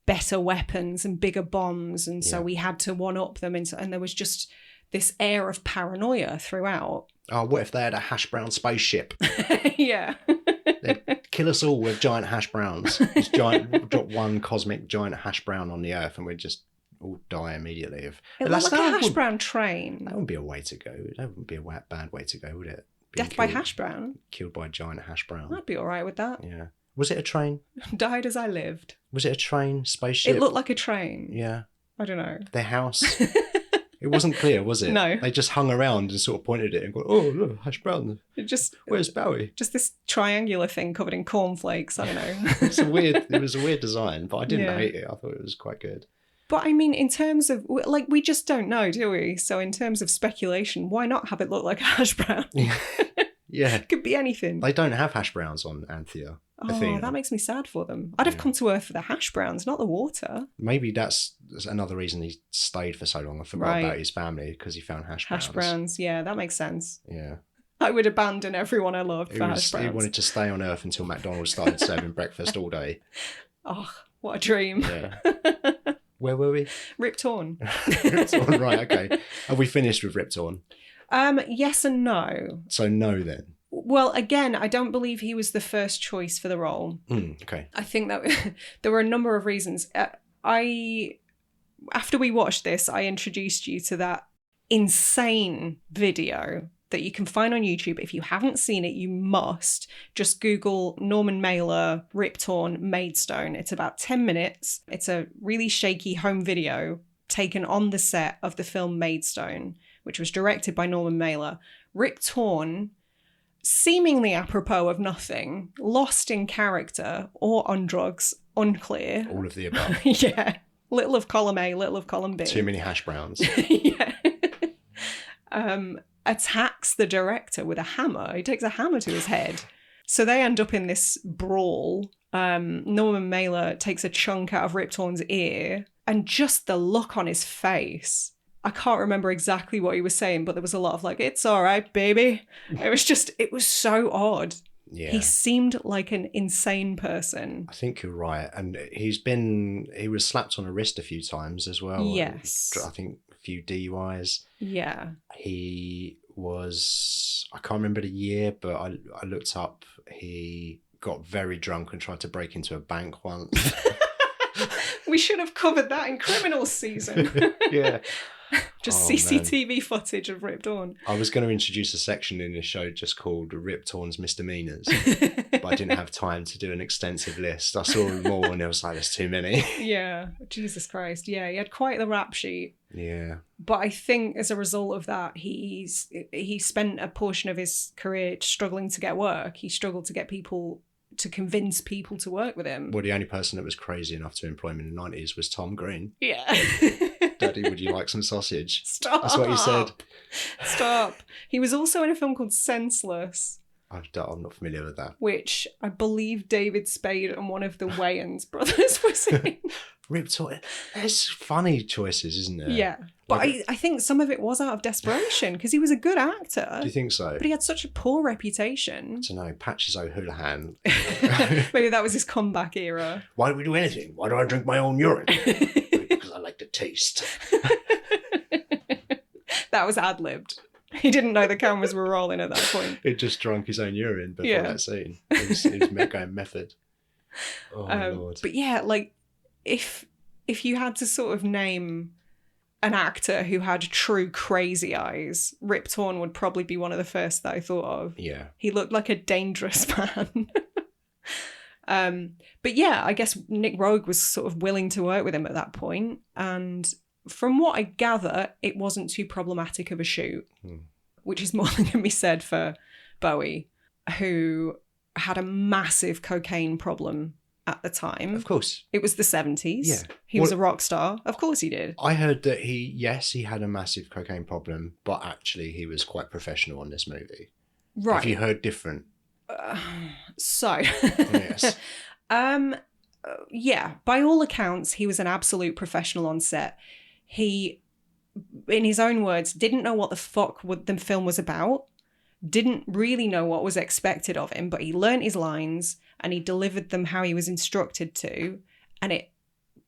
better weapons and bigger bombs. And so we had to one up them. And there was just this air of paranoia throughout. Oh, what if they had a hash brown spaceship? Yeah. They'd kill us all with giant hash browns. Drop one cosmic giant hash brown on the Earth and we'd just all die immediately. It looked like a hash brown train. That wouldn't be a way to go. That wouldn't be a bad way to go, would it? Death by hash brown? Killed by a giant hash brown. I'd be all right with that. Yeah. Was it a train? Died as I lived. Was it a train? Spaceship? It looked like a train. Yeah. I don't know. Their house? It wasn't clear, was it? No. They just hung around and sort of pointed at it and go, oh, look, hash brown. Where's Bowie? Just this triangular thing covered in cornflakes. I don't know. It was a weird design, but I didn't hate it. I thought it was quite good. But I mean, in terms of, we just don't know, do we? So in terms of speculation, why not have it look like a hash brown? Yeah. It could be anything. They don't have hash browns on Anthea. Oh, that makes me sad for them. I'd have come to Earth for the hash browns, not the water. Maybe that's another reason he stayed for so long. I forgot about his family because he found hash browns. Hash browns, yeah, that makes sense. Yeah. I would abandon everyone I loved for hash browns. He wanted to stay on Earth until McDonald's started serving breakfast all day. Oh, what a dream. Yeah. Where were we? Rip Torn. Rip Torn, right, okay. Have we finished with Rip Torn? Yes and no. So no then. Well, again, I don't believe he was the first choice for the role. Okay. I think that there were a number of reasons. After we watched this, I introduced you to that insane video that you can find on YouTube. If you haven't seen it, you must. Just Google Norman Mailer, Rip Torn, Maidstone. It's about 10 minutes. It's a really shaky home video taken on the set of the film Maidstone, which was directed by Norman Mailer. Rip Torn, seemingly apropos of nothing, lost in character or on drugs, unclear. All of the above. Yeah. Little of column A, little of column B. Too many hash browns. Yeah. Attacks the director with a hammer. He takes a hammer to his head. So they end up in this brawl. Norman Mailer takes a chunk out of Rip Torn's ear, and just the look on his face. I can't remember exactly what he was saying, but there was a lot of it's all right, baby. It was so odd. Yeah. He seemed like an insane person. I think you're right. And he was slapped on the wrist a few times as well. Yes. I think a few DUIs. Yeah. He was, I can't remember the year, but I looked up, he got very drunk and tried to break into a bank once. We should have covered that in criminal season. Yeah. Just CCTV footage of Rip Torn. I was going to introduce a section in the show just called Rip Torn's Misdemeanors, but I didn't have time to do an extensive list. I saw more and it was like, there's too many. Yeah. Jesus Christ. Yeah, he had quite the rap sheet. Yeah. But I think as a result of that, he spent a portion of his career struggling to get work. He struggled to get people, to convince people to work with him. Well, the only person that was crazy enough to employ him in the 90s was Tom Green. Yeah. Daddy, would you like some sausage? Stop. That's what he said. Stop. He was also in a film called Senseless. I'm not familiar with that. Which I believe David Spade and one of the Wayans brothers was in. Rip Torn. There's funny choices, isn't there? Yeah. But I think some of it was out of desperation because he was a good actor. Do you think so? But he had such a poor reputation. I don't know. Patches O'Houlihan. Maybe that was his comeback era. Why do we do anything? Why do I drink my own urine? Because I like the taste. That was ad-libbed. He didn't know the cameras were rolling at that point. He just drank his own urine before that scene. It was going method. Oh, Lord. But yeah, if you had to sort of name an actor who had true crazy eyes, Rip Torn would probably be one of the first that I thought of. Yeah. He looked like a dangerous man. But yeah, I guess Nick Roeg was sort of willing to work with him at that point. And from what I gather, it wasn't too problematic of a shoot, which is more than can be said for Bowie, who had a massive cocaine problem at the time. Of course. It was the 70s. Yeah. He was a rock star. Of course he did. I heard that he had a massive cocaine problem, but actually he was quite professional on this movie. Right. Have you heard different? Yes. Yeah, by all accounts, he was an absolute professional on set. He, in his own words, didn't know what the fuck the film was about, didn't really know what was expected of him, but he learnt his lines and he delivered them how he was instructed to, and it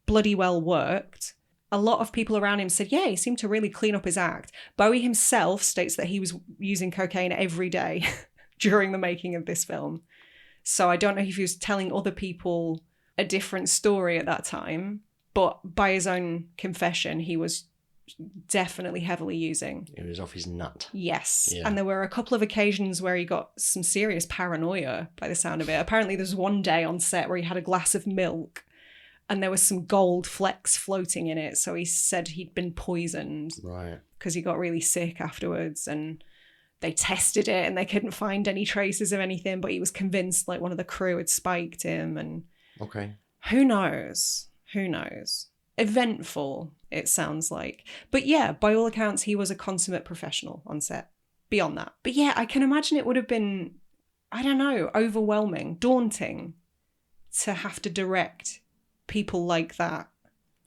bloody well worked. A lot of people around him said, yeah, he seemed to really clean up his act. Bowie himself states that he was using cocaine every day during the making of this film. So I don't know if he was telling other people a different story at that time, but by his own confession, he was definitely heavily using. He was off his nut. Yes. Yeah. And there were a couple of occasions where he got some serious paranoia by the sound of it. Apparently there was one day on set where he had a glass of milk and there was some gold flecks floating in it. So he said he'd been poisoned. Right. Because he got really sick afterwards, and they tested it and they couldn't find any traces of anything, but he was convinced like one of the crew had spiked him. And okay. Who knows? Eventful, it sounds like. But yeah, by all accounts, he was a consummate professional on set. Beyond that. But yeah, I can imagine it would have been, I don't know, overwhelming, daunting to have to direct people like that.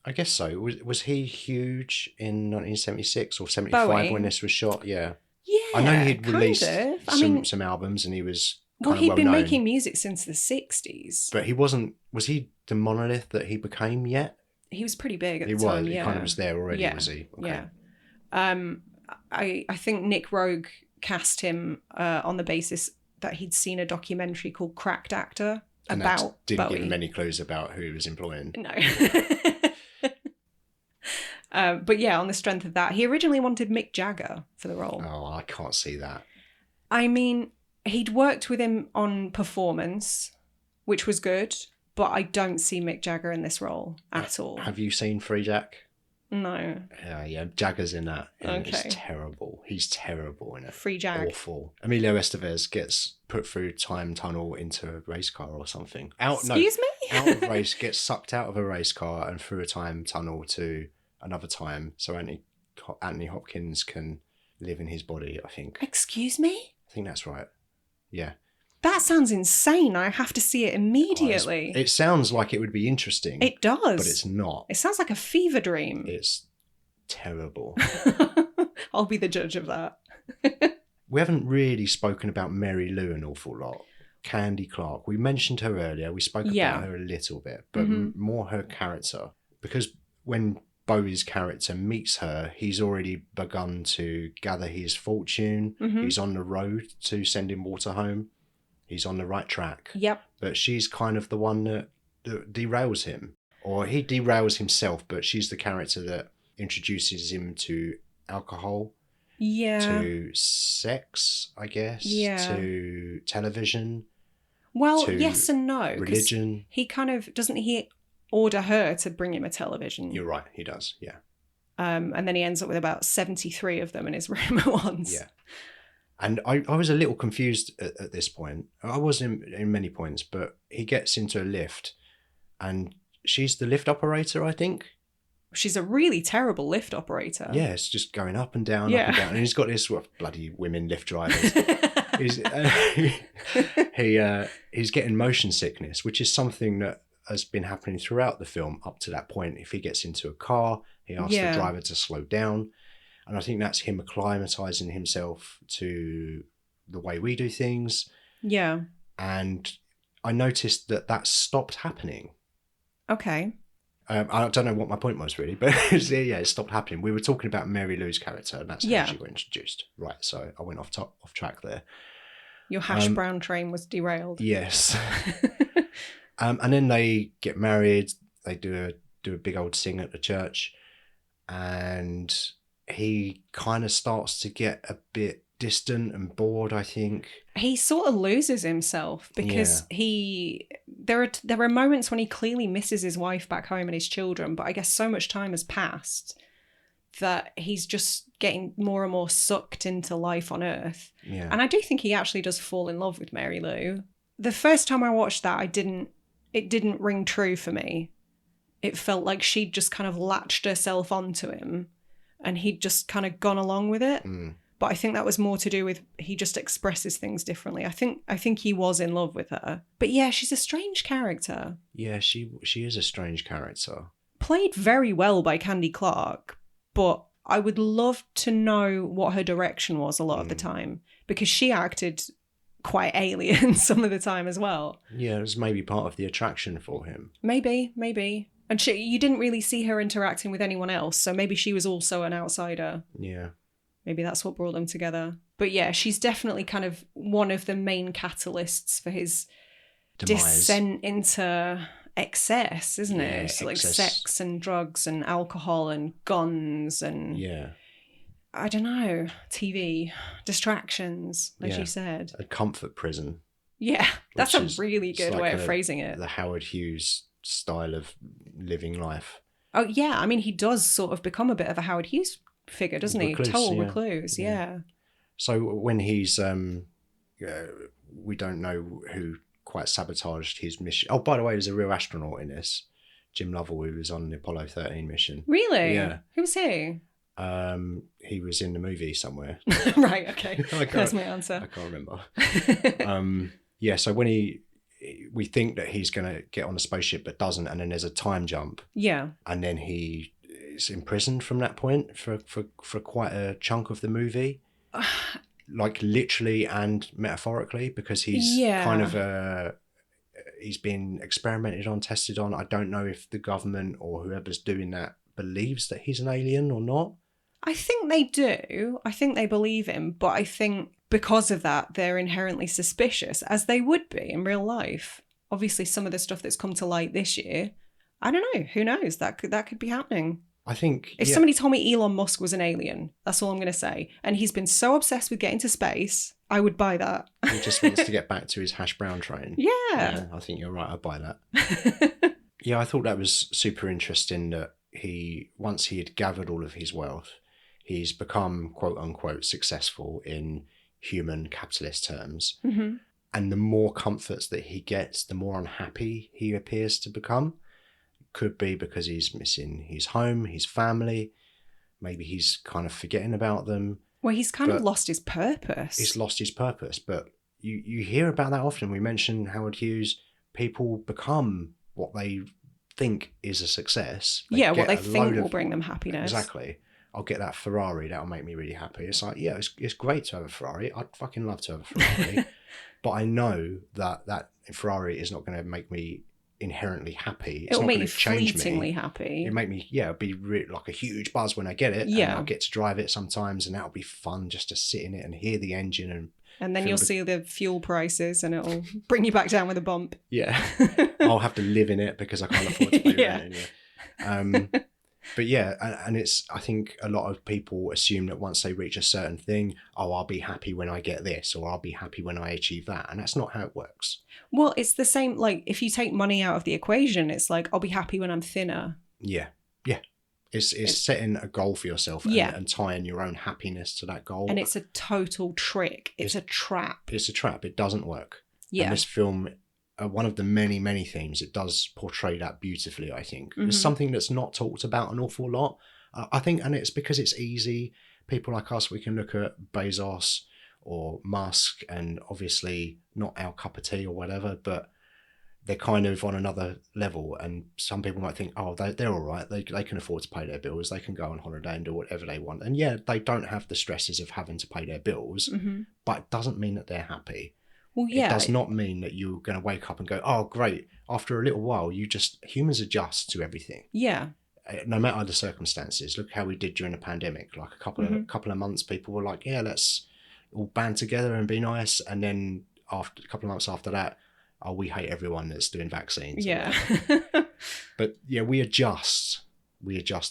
I guess so. Was he huge in 1976 or 75 Bowie? When this was shot? Yeah. Yeah, I know he'd released kind of. some albums and he was Well, kind of he'd been well-known. making music since the 60s. But he wasn't... Was he the monolith that he became yet? He was pretty big at the He time, was. yeah. He kind of was there already, Yeah. was he? Okay. Yeah. I think Nick Roeg cast him on the basis that he'd seen a documentary called Cracked Actor And about that didn't Bowie. give him any clues about who he was employing. No. But yeah, on the strength of that, he originally wanted Mick Jagger for the role. Oh, I can't see that. I mean, he'd worked with him on Performance, which was good, but I don't see Mick Jagger in this role at all. Have you seen Free Jack? No. Yeah, Jagger's in that. And Okay. It's terrible. He's terrible in it. Free Jag. Awful. Emilio Estevez gets put through time tunnel into a race car or something. Excuse me? Out of race, gets sucked out of a race car and through a time tunnel to another time, so Anthony Hopkins can live in his body, I think. Excuse me? I think that's right. Yeah. That sounds insane. I have to see it immediately. It sounds like it would be interesting. It does. But it's not. It sounds like a fever dream. It's terrible. I'll be the judge of that. We haven't really spoken about Mary Lou an awful lot. Candy Clark. We mentioned her earlier. We spoke about her a little bit, but more her character. Because when Bowie's character meets her, he's already begun to gather his fortune. He's on the road to sending water home. He's on the right track. Yep. But she's kind of the one that derails him. Or he derails himself, but she's the character that introduces him to alcohol. Yeah. To sex, I guess. Yeah. To television. Well, to yes and no. 'cause religion. He kind of, doesn't he order her to bring him a television? You're right, he does, yeah. And then he ends up with about 73 of them in his room at once. Yeah. And I was a little confused at this point. I was in many points, but he gets into a lift and she's the lift operator, I think. She's a really terrible lift operator. Yeah, it's just going up and down, up and down. And he's got this, bloody women lift drivers. He's getting motion sickness, which is something that has been happening throughout the film up to that point. If he gets into a car, he asks the driver to slow down. And I think that's him acclimatizing himself to the way we do things. Yeah. And I noticed that stopped happening. Okay. I don't know what my point was really, but it stopped happening. We were talking about Mary Lou's character, and that's how she got introduced. Right, so I went off track there. Your hash brown train was derailed. Yes. And then they get married. They do a big old sing at the church, and he kind of starts to get a bit distant and bored, I think. He sort of loses himself because there are moments when he clearly misses his wife back home and his children, but I guess so much time has passed that he's just getting more and more sucked into life on Earth. Yeah. And I do think he actually does fall in love with Mary Lou. The first time I watched that, I didn't it didn't ring true for me. It felt like she'd just kind of latched herself onto him and he'd just kind of gone along with it. But I think that was more to do with he just expresses things differently. I think he was in love with her. But yeah, she's a strange character. Yeah, she is a strange character. Played very well by Candy Clark, but I would love to know what her direction was a lot of the time, because she acted quite alien some of the time as well. Yeah, it was maybe part of the attraction for him. Maybe. And you didn't really see her interacting with anyone else, so maybe she was also an outsider. Yeah. Maybe that's what brought them together. But yeah, she's definitely kind of one of the main catalysts for his Demise. descent into excess, isn't it? Excess. Like sex and drugs and alcohol and guns and... Yeah. I don't know, TV, distractions, as you said. A comfort prison. Yeah, that's a really good way of phrasing it. The Howard Hughes style of living life. Oh, yeah. I mean, he does sort of become a bit of a Howard Hughes figure, doesn't he? Total recluse, yeah. So when he's, we don't know who quite sabotaged his mission. Oh, by the way, there's a real astronaut in this. Jim Lovell, who was on the Apollo 13 mission. Really? Yeah. Who was he? He was in the movie somewhere. Right, okay. That's my answer. I can't remember. So when we think that he's going to get on a spaceship but doesn't, and then there's a time jump. Yeah. And then he is imprisoned from that point for quite a chunk of the movie. Like literally and metaphorically, because he's kind of he's been experimented on, tested on. I don't know if the government or whoever's doing that believes that he's an alien or not. I think they do. I think they believe him, but I think because of that, they're inherently suspicious, as they would be in real life. Obviously, some of the stuff that's come to light this year, I don't know. Who knows? That could be happening. I think if somebody told me Elon Musk was an alien, that's all I'm going to say. And he's been so obsessed with getting to space, I would buy that. He just wants to get back to his hash brown train. Yeah. I think you're right. I'd buy that. Yeah, I thought that was super interesting that once he had gathered all of his wealth, he's become quote unquote successful in human capitalist terms. Mm-hmm. And the more comforts that he gets, the more unhappy he appears to become. Could be because he's missing his home, his family. Maybe he's kind of forgetting about them. Well, he's kind of lost his purpose. He's lost his purpose. But you hear about that often. We mentioned Howard Hughes. People become what they think is a success. What they think will bring them happiness. Exactly. I'll get that Ferrari. That'll make me really happy. It's like, yeah, it's great to have a Ferrari. I'd fucking love to have a Ferrari. But I know that Ferrari is not going to make me inherently happy. It'll make you fleetingly happy. It'll make me, it'll be like a huge buzz when I get it. Yeah. And I'll get to drive it sometimes, and that'll be fun just to sit in it and hear the engine. And then you'll see the fuel prices and it'll bring you back down with a bump. Yeah. I'll have to live in it because I can't afford to pay rent in it. But yeah, and I think a lot of people assume that once they reach a certain thing, I'll be happy when I get this, or I'll be happy when I achieve that. And that's not how it works. Well, it's the same, like if you take money out of the equation, it's like, I'll be happy when I'm thinner. Yeah. Yeah. It's setting a goal for yourself and tying your own happiness to that goal. And it's a total trick. It's a trap. It's a trap. It doesn't work. Yeah. And this film, one of the many, many themes, it does portray that beautifully, I think. Mm-hmm. It's something that's not talked about an awful lot. I think, and it's because it's easy. People like us, we can look at Bezos or Musk, and obviously not our cup of tea or whatever, but they're kind of on another level. And some people might think, oh, they're all right. They can afford to pay their bills. They can go on holiday and do whatever they want. And yeah, they don't have the stresses of having to pay their bills, but it doesn't mean that they're happy. Well, yeah. It does not mean that you're going to wake up and go, oh, great. After a little while, humans adjust to everything. Yeah. No matter the circumstances. Look how we did during the pandemic. Like a couple of months, people were like, yeah, let's all band together and be nice. And then after a couple of months after that, oh, we hate everyone that's doing vaccines. Yeah. But yeah, we adjust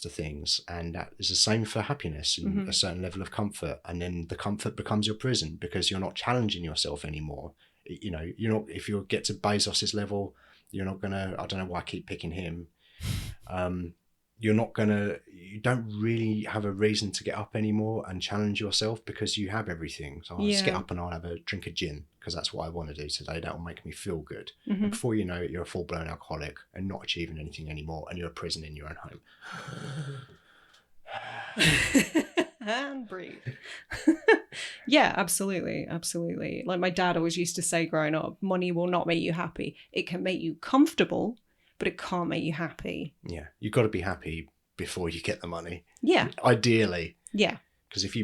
to things, and that is the same for happiness and a certain level of comfort. And then the comfort becomes your prison because you're not challenging yourself anymore. You know, you're not, if you get to Bezos's level, you're not gonna, I don't know why I keep picking him. you don't really have a reason to get up anymore and challenge yourself because you have everything. So I'll just get up and I'll have a drink of gin because that's what I want to do today. That will make me feel good. Mm-hmm. And before you know it, you're a full-blown alcoholic and not achieving anything anymore, and you're a prison in your own home. And breathe. Yeah, absolutely. Like my dad always used to say growing up, money will not make you happy. It can make you comfortable, but it can't make you happy. Yeah, you've got to be happy before you get the money. Yeah. Ideally. Yeah. Because if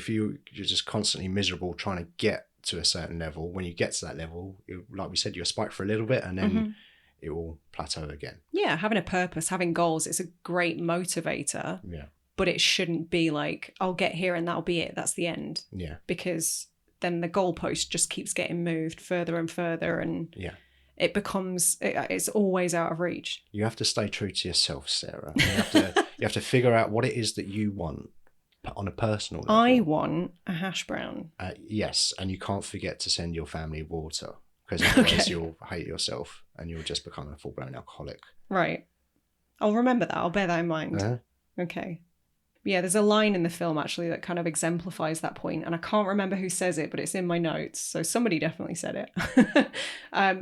you're just constantly miserable trying to get to a certain level, when you get to that level, like we said, you'll spike for a little bit and then it will plateau again. Yeah, having a purpose, having goals, it's a great motivator. Yeah. But it shouldn't be like, I'll get here and that'll be it. That's the end. Yeah. Because then the goalpost just keeps getting moved further and further, and it becomes, it's always out of reach. You have to stay true to yourself, Sarah. You have to figure out what it is that you want on a personal level. I want a hash brown. Yes, and you can't forget to send your family water, because otherwise you'll hate yourself and you'll just become a full-blown alcoholic. Right. I'll remember that. I'll bear that in mind. Okay. Yeah, there's a line in the film actually that kind of exemplifies that point, and I can't remember who says it, but it's in my notes, so somebody definitely said it.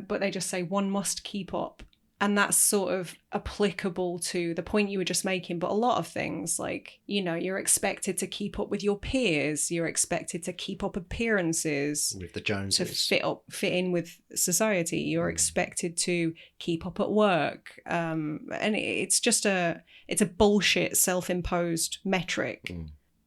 But they just say, one must keep up. And that's sort of applicable to the point you were just making, but a lot of things, like, you know, you're expected to keep up with your peers, you're expected to keep up appearances with the Joneses, to fit in with society, you're expected to keep up at work, and it's just it's a bullshit self-imposed metric,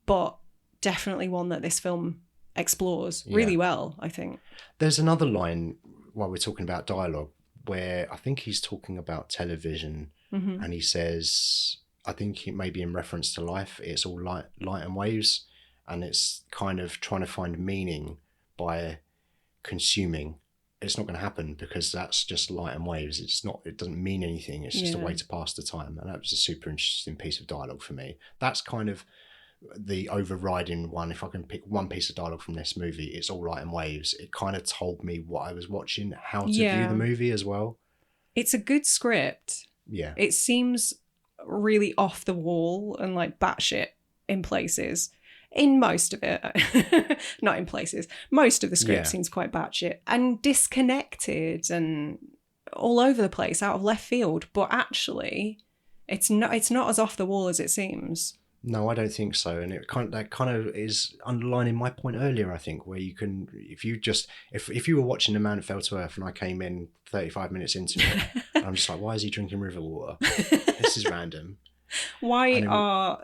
but definitely one that this film explores really well, I think. There's another line while we're talking about dialogue where I think he's talking about television, and he says, I think it may be in reference to life, it's all light and waves, and it's kind of trying to find meaning by consuming. It's not going to happen because that's just light and waves. It doesn't mean anything. It's just a way to pass the time. And that was a super interesting piece of dialogue for me. That's kind of the overriding one. If I can pick one piece of dialogue from this movie, it's all light and waves. It kind of told me what I was watching, how to view the movie as well. It's a good script. Yeah. It seems really off the wall and like batshit in places. In most of it, not in places. Most of the script seems quite batshit and disconnected and all over the place, out of left field. But actually, it's not as off the wall as it seems. No, I don't think so. And that kind of is underlining my point earlier, I think, where you can, if you were watching The Man Who Fell to Earth and I came in 35 minutes into it, and I'm just like, why is he drinking river water? This is random. Why are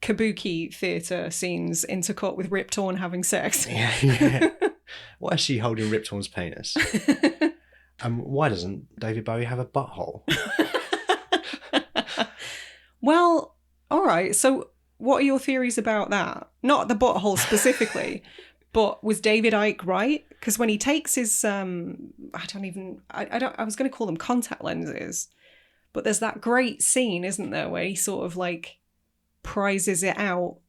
kabuki theatre scenes intercut with Rip Torn having sex? Yeah. Why is she holding Rip Torn's penis? Why doesn't David Bowie have a butthole? Well, all right. So what are your theories about that? Not the butthole specifically, but was David Icke right? Because when he takes his, I was going to call them contact lenses. But there's that great scene, isn't there, where he sort of like prizes it out.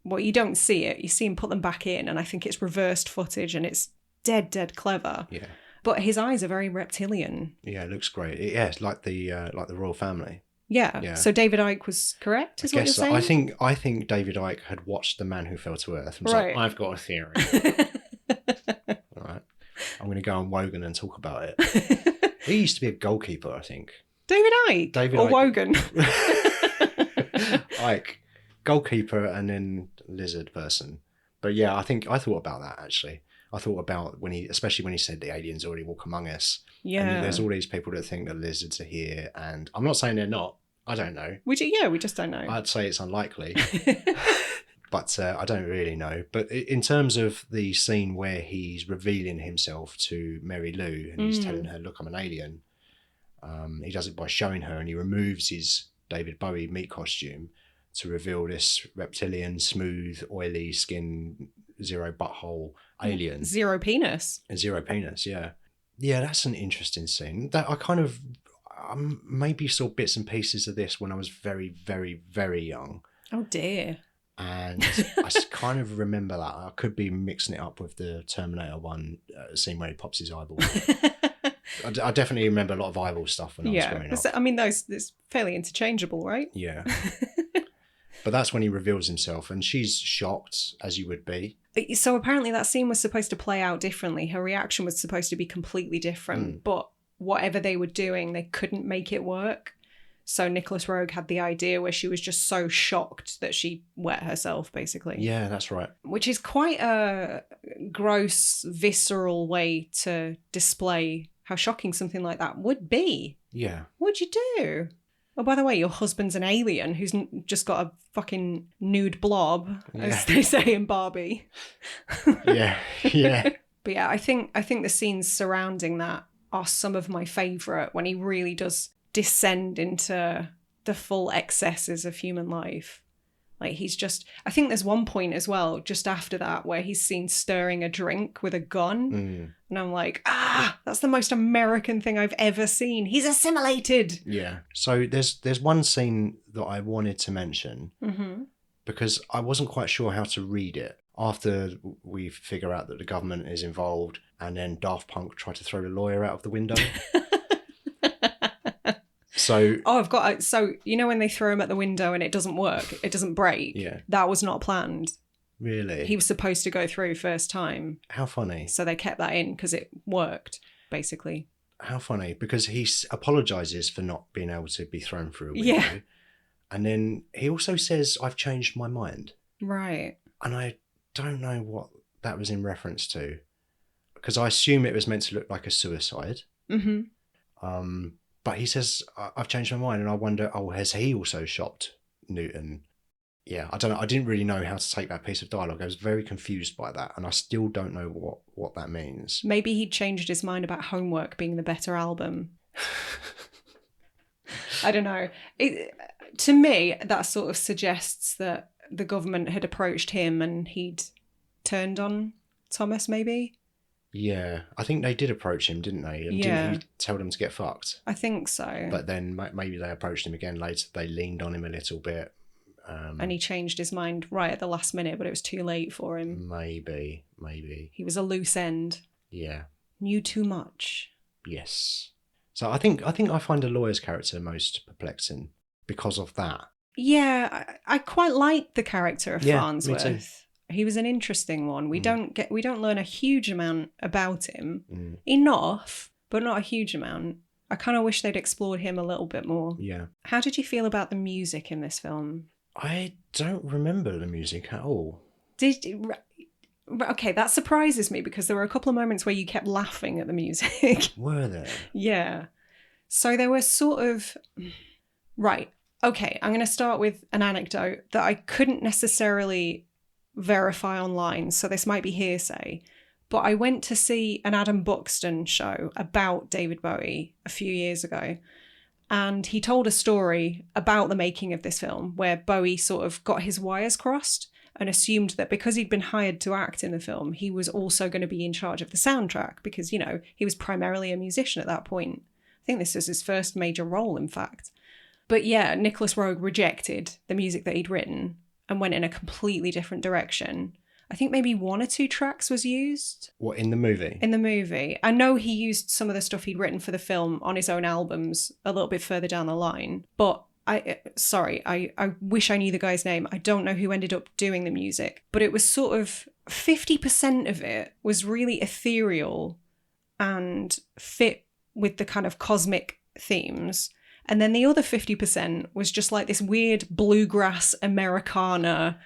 Well, you don't see it. You see him put them back in, and I think it's reversed footage, and it's dead clever. Yeah. But his eyes are very reptilian. Yeah, it looks great. It's like the royal family. Yeah. So David Icke was correct, is what you're saying? I think David Icke had watched The Man Who Fell to Earth and was like, I've got a theory. All right. I'm going to go on Wogan and talk about it. He used to be a goalkeeper, I think. David Icke? Or Wogan? Icke. Goalkeeper and then lizard person. But yeah, I thought about that, actually. I thought about especially when he said the aliens already walk among us. Yeah. And there's all these people that think that lizards are here, and I'm not saying they're not. I don't know. We just don't know. I'd say it's unlikely. But I don't really know. But in terms of the scene where he's revealing himself to Mary Lou and he's telling her, look, I'm an alien. He does it by showing her, and he removes his David Bowie meat costume to reveal this reptilian, smooth, oily skin, zero butthole alien. Zero penis. Zero penis, yeah. Yeah, that's an interesting scene. That I maybe saw bits and pieces of this when I was very, very, very young. Oh dear. And I kind of remember that. I could be mixing it up with the Terminator one scene where he pops his eyeball. I definitely remember a lot of eyeball stuff when I was growing up. I mean, it's fairly interchangeable, right? Yeah. But that's when he reveals himself, and she's shocked, as you would be. So apparently that scene was supposed to play out differently. Her reaction was supposed to be completely different, but whatever they were doing, they couldn't make it work. So Nicolas Roeg had the idea where she was just so shocked that she wet herself, basically. Yeah, that's right. Which is quite a gross, visceral way to display how shocking something like that would be. Yeah. What'd you do? Oh, by the way, your husband's an alien who's just got a fucking nude blob, as they say in Barbie. Yeah. But yeah, I think the scenes surrounding that are some of my favourite, when he really does descend into the full excesses of human life. Like, he's just... I think there's one point as well, just after that, where he's seen stirring a drink with a gun. And I'm like, that's the most American thing I've ever seen. He's assimilated. Yeah. So there's one scene that I wanted to mention because I wasn't quite sure how to read it. After we figure out that the government is involved, and then Daft Punk try to throw the lawyer out of the window. So you know when they throw him at the window and it doesn't work, it doesn't break? Yeah. That was not planned. Really? He was supposed to go through first time. How funny. So they kept that in because it worked, basically. How funny, because he apologises for not being able to be thrown through a window. Yeah. And then he also says, I've changed my mind. Right. And I don't know what that was in reference to, because I assume it was meant to look like a suicide. But he says, I've changed my mind. And I wonder, has he also shopped Newton? Yeah, I don't know. I didn't really know how to take that piece of dialogue. I was very confused by that. And I still don't know what that means. Maybe he'd changed his mind about Homework being the better album. I don't know. To me, that sort of suggests that the government had approached him and he'd turned on Thomas, maybe? Yeah, I think they did approach him, didn't they? And didn't he tell them to get fucked? I think so. But then maybe they approached him again later. They leaned on him a little bit. And he changed his mind right at the last minute, but it was too late for him. Maybe. He was a loose end. Yeah. Knew too much. Yes. So I think I find the lawyer's character most perplexing because of that. Yeah, I quite like the character of Farnsworth. Me too. He was an interesting one. We don't learn a huge amount about him. Enough, but not a huge amount. I kind of wish they'd explored him a little bit more. Yeah. How did you feel about the music in this film? I don't remember the music at all. Okay, that surprises me because there were a couple of moments where you kept laughing at the music. Were there? Yeah. So there were sort of... Right. Okay, I'm going to start with an anecdote that I couldn't necessarily verify online, so this might be hearsay. But I went to see an Adam Buxton show about David Bowie a few years ago. And he told a story about the making of this film where Bowie sort of got his wires crossed and assumed that because he'd been hired to act in the film, he was also going to be in charge of the soundtrack because, you know, he was primarily a musician at that point. I think this was his first major role, in fact. But yeah, Nicolas Roeg rejected the music that he'd written and went in a completely different direction. I think maybe 1 or 2 tracks was used. What, in the movie? In the movie. I know he used some of the stuff he'd written for the film on his own albums a little bit further down the line. But I wish I knew the guy's name. I don't know who ended up doing the music. But it was sort of 50% of it was really ethereal and fit with the kind of cosmic themes. And then the other 50% was just like this weird bluegrass Americana,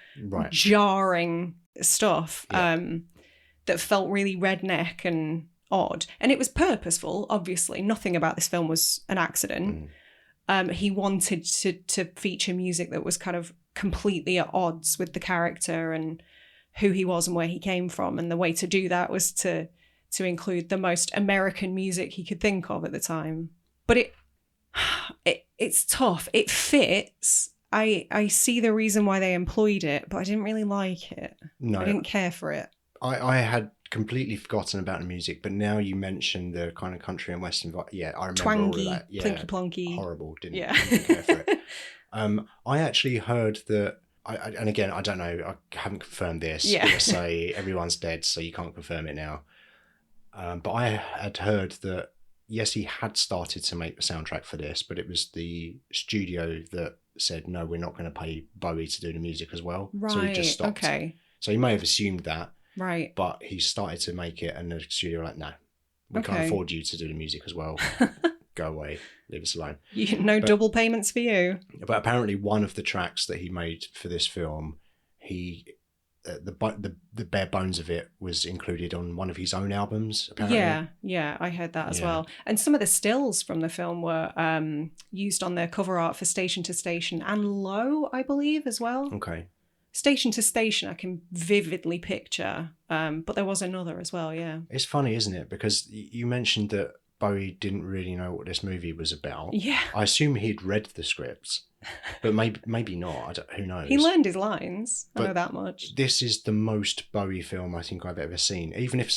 jarring stuff that felt really redneck and odd. And it was purposeful, obviously. Nothing about this film was an accident. He wanted to feature music that was kind of completely at odds with the character and who he was and where he came from. And the way to do that was to include the most American music he could think of at the time. But it's tough. It fits. I see the reason why they employed it, but I didn't really like it. No. I didn't care for it. I had completely forgotten about the music, but now you mentioned the kind of country and western vibe. Yeah, I remember Twangy, all of that. Yeah, plinky plonky. Horrible. Didn't care for it. I actually heard that, and again, I don't know, I haven't confirmed this. Yeah. It'll say everyone's dead, so you can't confirm it now. But I had heard that, yes, he had started to make the soundtrack for this, but it was the studio that said, no, we're not going to pay Bowie to do the music as well. Right. So he just stopped. Okay. So he may have assumed that. Right. But he started to make it, and the studio were like, no, we can't afford you to do the music as well. Go away. Leave us alone. Double payments for you. But apparently one of the tracks that he made for this film, the bare bones of it was included on one of his own albums, apparently. Yeah, I heard that as well. And some of the stills from the film were used on their cover art for Station to Station and Low, I believe, as well. Okay. Station to Station, I can vividly picture, but there was another as well, yeah. It's funny, isn't it? Because you mentioned that Bowie didn't really know what this movie was about. Yeah. I assume he'd read the scripts, but maybe not. Who knows? He learned his lines. I know that much. This is the most Bowie film I think I've ever seen. Even if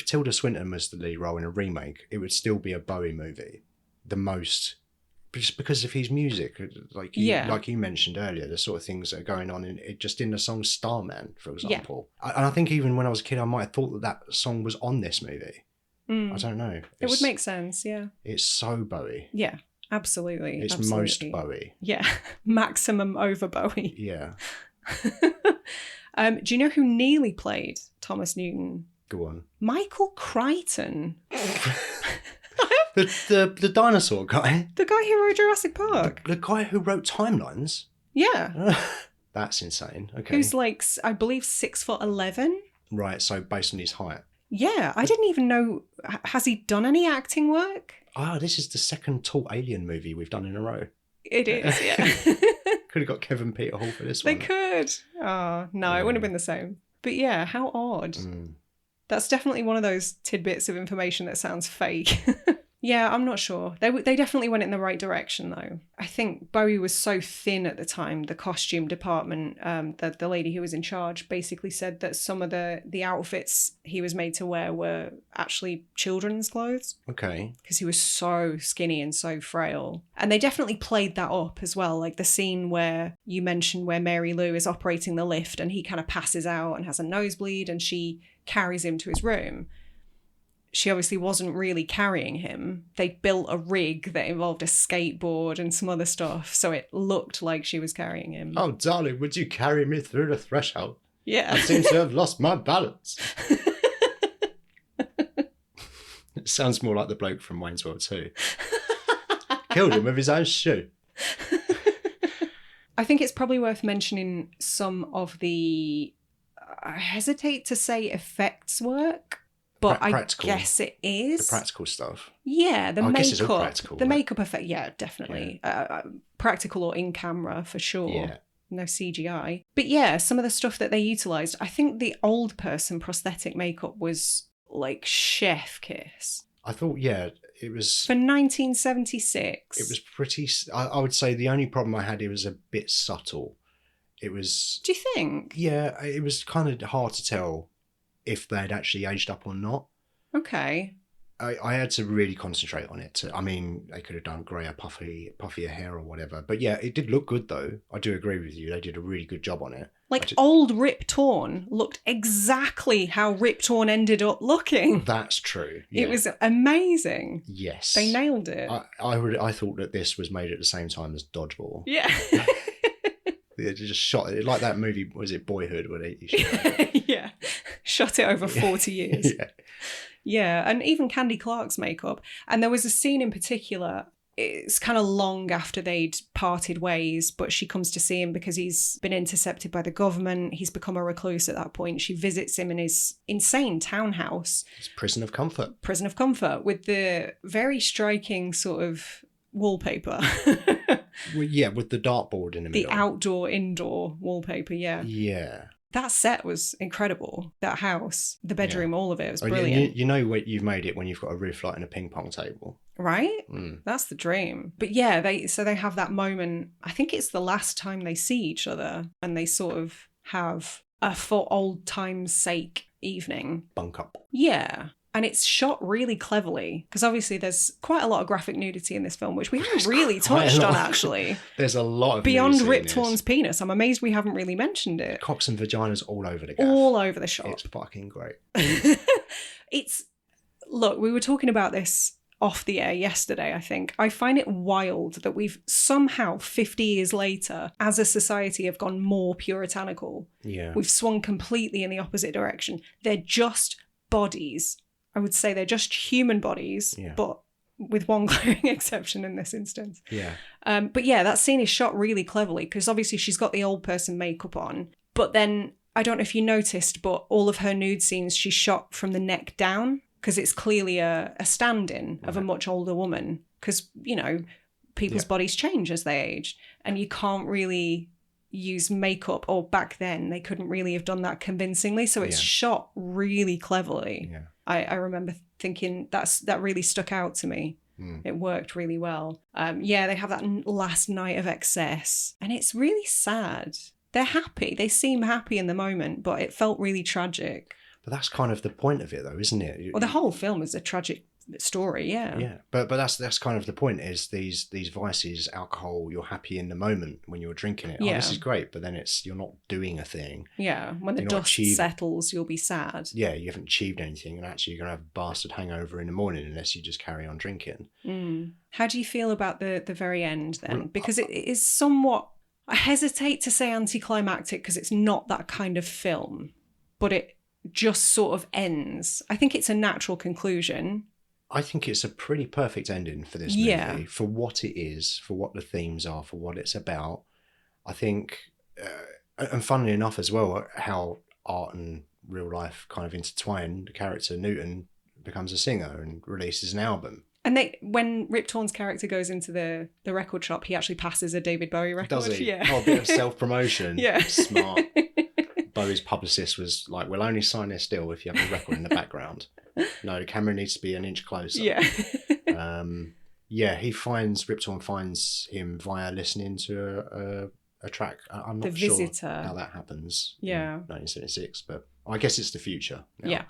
Tilda Swinton was the lead role in a remake, it would still be a Bowie movie. The most, just because of his music, like you mentioned earlier, the sort of things that are going on in the song Starman, for example. Yeah. And I think even when I was a kid, I might have thought that song was on this movie. I don't know. It would make sense, yeah. It's so Bowie. Yeah, absolutely. It's absolutely. most Bowie. Yeah, maximum over Bowie. Yeah. Do you know who nearly played Thomas Newton? Go on. Michael Crichton. The dinosaur guy? The guy who wrote Jurassic Park. The guy who wrote Timelines? Yeah. That's insane. Okay. Who's like, I believe 6'11". Right, so based on his height. Yeah, I didn't even know. Has he done any acting work? This is the second tall alien movie we've done in a row. It is, yeah. Could have got Kevin Peter Hall for this one. They could. Oh, no, it wouldn't have been the same. But yeah, how odd. That's definitely one of those tidbits of information that sounds fake. Yeah, I'm not sure. They definitely went in the right direction, though. I think Bowie was so thin at the time, the costume department, the lady who was in charge basically said that some of the outfits he was made to wear were actually children's clothes. Okay. Because he was so skinny and so frail. And they definitely played that up as well. Like the scene where you mentioned where Mary Lou is operating the lift and he kind of passes out and has a nosebleed and she carries him to his room. She obviously wasn't really carrying him. They built a rig that involved a skateboard and some other stuff, so it looked like she was carrying him. Oh, darling, would you carry me through the threshold? Yeah. I seem to have lost my balance. It sounds more like the bloke from Wayne's World 2. Killed him with his own shoe. I think it's probably worth mentioning some of the, I hesitate to say effects work, but I guess it is. The practical stuff. Yeah, the makeup. Guess it's all practical, the makeup effect, yeah, definitely. Yeah. Practical or in camera for sure. Yeah. No CGI. But yeah, some of the stuff that they utilised, I think the old person prosthetic makeup was like chef kiss. I thought, yeah, it was... For 1976. It was pretty... I would say the only problem I had, it was a bit subtle. It was... Do you think? Yeah, it was kind of hard to tell if they'd actually aged up or not. Okay. I had to really concentrate on it. I mean, they could have done greyer, puffier hair or whatever. But yeah, it did look good though. I do agree with you. They did a really good job on it. Like old Rip Torn looked exactly how Rip Torn ended up looking. That's true. Yeah. It was amazing. Yes. They nailed it. I thought that this was made at the same time as Dodgeball. Yeah. They just shot it. Like that movie, was it Boyhood? Where they yeah. Shot it over 40 years. Yeah. Yeah, and even Candy Clark's makeup. And there was a scene in particular, it's kind of long after they'd parted ways, but she comes to see him because he's been intercepted by the government. He's become a recluse at that point. She visits him in his insane townhouse. His prison of comfort. Prison of comfort, with the very striking sort of wallpaper. Well, yeah, with the dartboard in the middle. The outdoor-indoor wallpaper, yeah. Yeah. That set was incredible. That house, the bedroom, all of it was brilliant. You know what you've made it when you've got a roof light and a ping pong table. Right? Mm. That's the dream. But yeah, they have that moment. I think it's the last time they see each other and they sort of have a for old time's sake evening. Bunk up. Yeah. And it's shot really cleverly because obviously there's quite a lot of graphic nudity in this film, which we haven't really touched on, actually. There's a lot of beyond Rip Torn's penis. I'm amazed we haven't really mentioned it. Cocks and vaginas all over the gaff. All over the shot. It's fucking great. Look, we were talking about this off the air yesterday, I think. I find it wild that we've somehow, 50 years later, as a society, have gone more puritanical. Yeah. We've swung completely in the opposite direction. They're just bodies. I would say they're just human bodies, but with one glaring exception in this instance. Yeah. But yeah, that scene is shot really cleverly because obviously she's got the old person makeup on. But then, I don't know if you noticed, but all of her nude scenes she shot from the neck down because it's clearly a stand-in of a much older woman. Because, you know, people's bodies change as they age. And you can't really use makeup, or back then they couldn't really have done that convincingly. So it's shot really cleverly. Yeah. I remember thinking that really stuck out to me. It worked really well. They have that last night of excess, and it's really sad. They're happy. They seem happy in the moment, but it felt really tragic. But that's kind of the point of it, though, isn't it? Well, the whole film is a tragic story, yeah. Yeah, but that's kind of the point, is these vices, alcohol, you're happy in the moment when you're drinking it. Yeah. Oh, this is great, but then you're not doing a thing. Yeah, when the dust settles, you'll be sad. Yeah, you haven't achieved anything, and actually you're going to have a bastard hangover in the morning unless you just carry on drinking. How do you feel about the very end then? Because it is somewhat, I hesitate to say anticlimactic because it's not that kind of film, but it just sort of ends. I think it's a natural conclusion. I think it's a pretty perfect ending for this movie, for what it is, for what the themes are, for what it's about. I think, and funnily enough as well, how art and real life kind of intertwine. The character Newton becomes a singer and releases an album. And when Rip Torn's character goes into the record shop, he actually passes a David Bowie record. Does he? Yeah. Oh, a bit of self-promotion. Yeah. Smart. Bowie's publicist was like, we'll only sign this deal if you have a record in the background. No, the camera needs to be an inch closer. Yeah. Rip Torn finds him via listening to a track. I'm not sure how that happens. Yeah. In 1976, but I guess it's the future now. Yeah.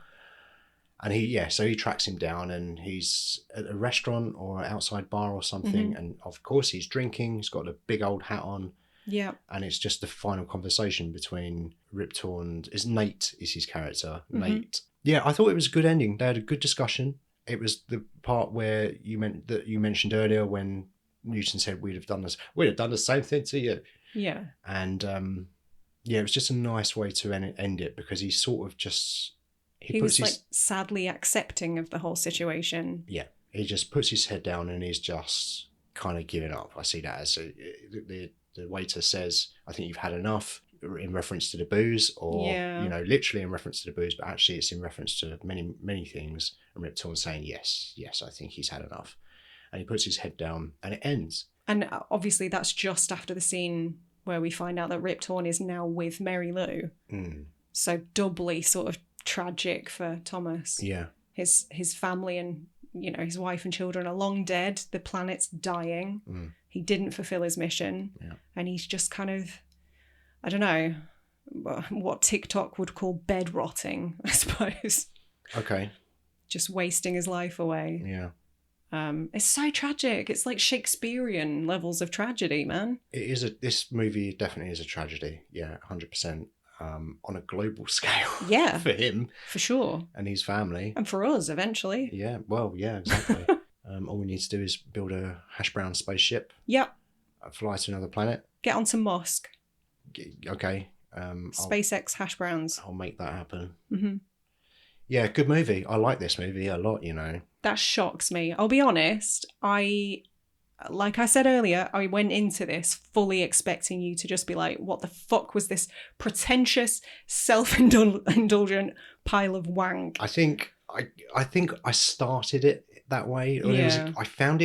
And so he tracks him down, and he's at a restaurant or an outside bar or something. And of course he's drinking. He's got a big old hat on. Yeah. And it's just the final conversation between Rip Torn. Nate is his character. Nate. Yeah, I thought it was a good ending. They had a good discussion. It was the part where you mentioned earlier when Newton said we'd have done the same thing to you. Yeah. And it was just a nice way to end it, because he sort of just he was like sadly accepting of the whole situation. Yeah, he just puts his head down and he's just kind of giving up. I see that as the waiter says, "I think you've had enough," in reference to the booze, or literally in reference to the booze, but actually it's in reference to many, many things. And Rip Torn saying, yes, I think he's had enough. And he puts his head down and it ends. And obviously that's just after the scene where we find out that Rip Torn is now with Mary Lou. So doubly sort of tragic for Thomas. Yeah. His family and, his wife and children are long dead. The planet's dying. He didn't fulfill his mission. Yeah. And he's just kind of, I don't know, what TikTok would call bed rotting, I suppose. Okay. Just wasting his life away. Yeah. It's so tragic. It's like Shakespearean levels of tragedy, man. This movie definitely is a tragedy. Yeah, 100%. On a global scale. Yeah. For him. For sure. And his family. And for us, eventually. Yeah, well, yeah, exactly. All we need to do is build a hash brown spaceship. Yep. Fly to another planet. Get onto Musk. Okay. SpaceX hash browns. I'll make that happen. Yeah, good movie. I like this movie a lot, That shocks me. I'll be honest. Like I said earlier, I went into this fully expecting you to just be like, what the fuck was this pretentious, self-indulgent pile of wank? I think I started it that way. Yeah. I found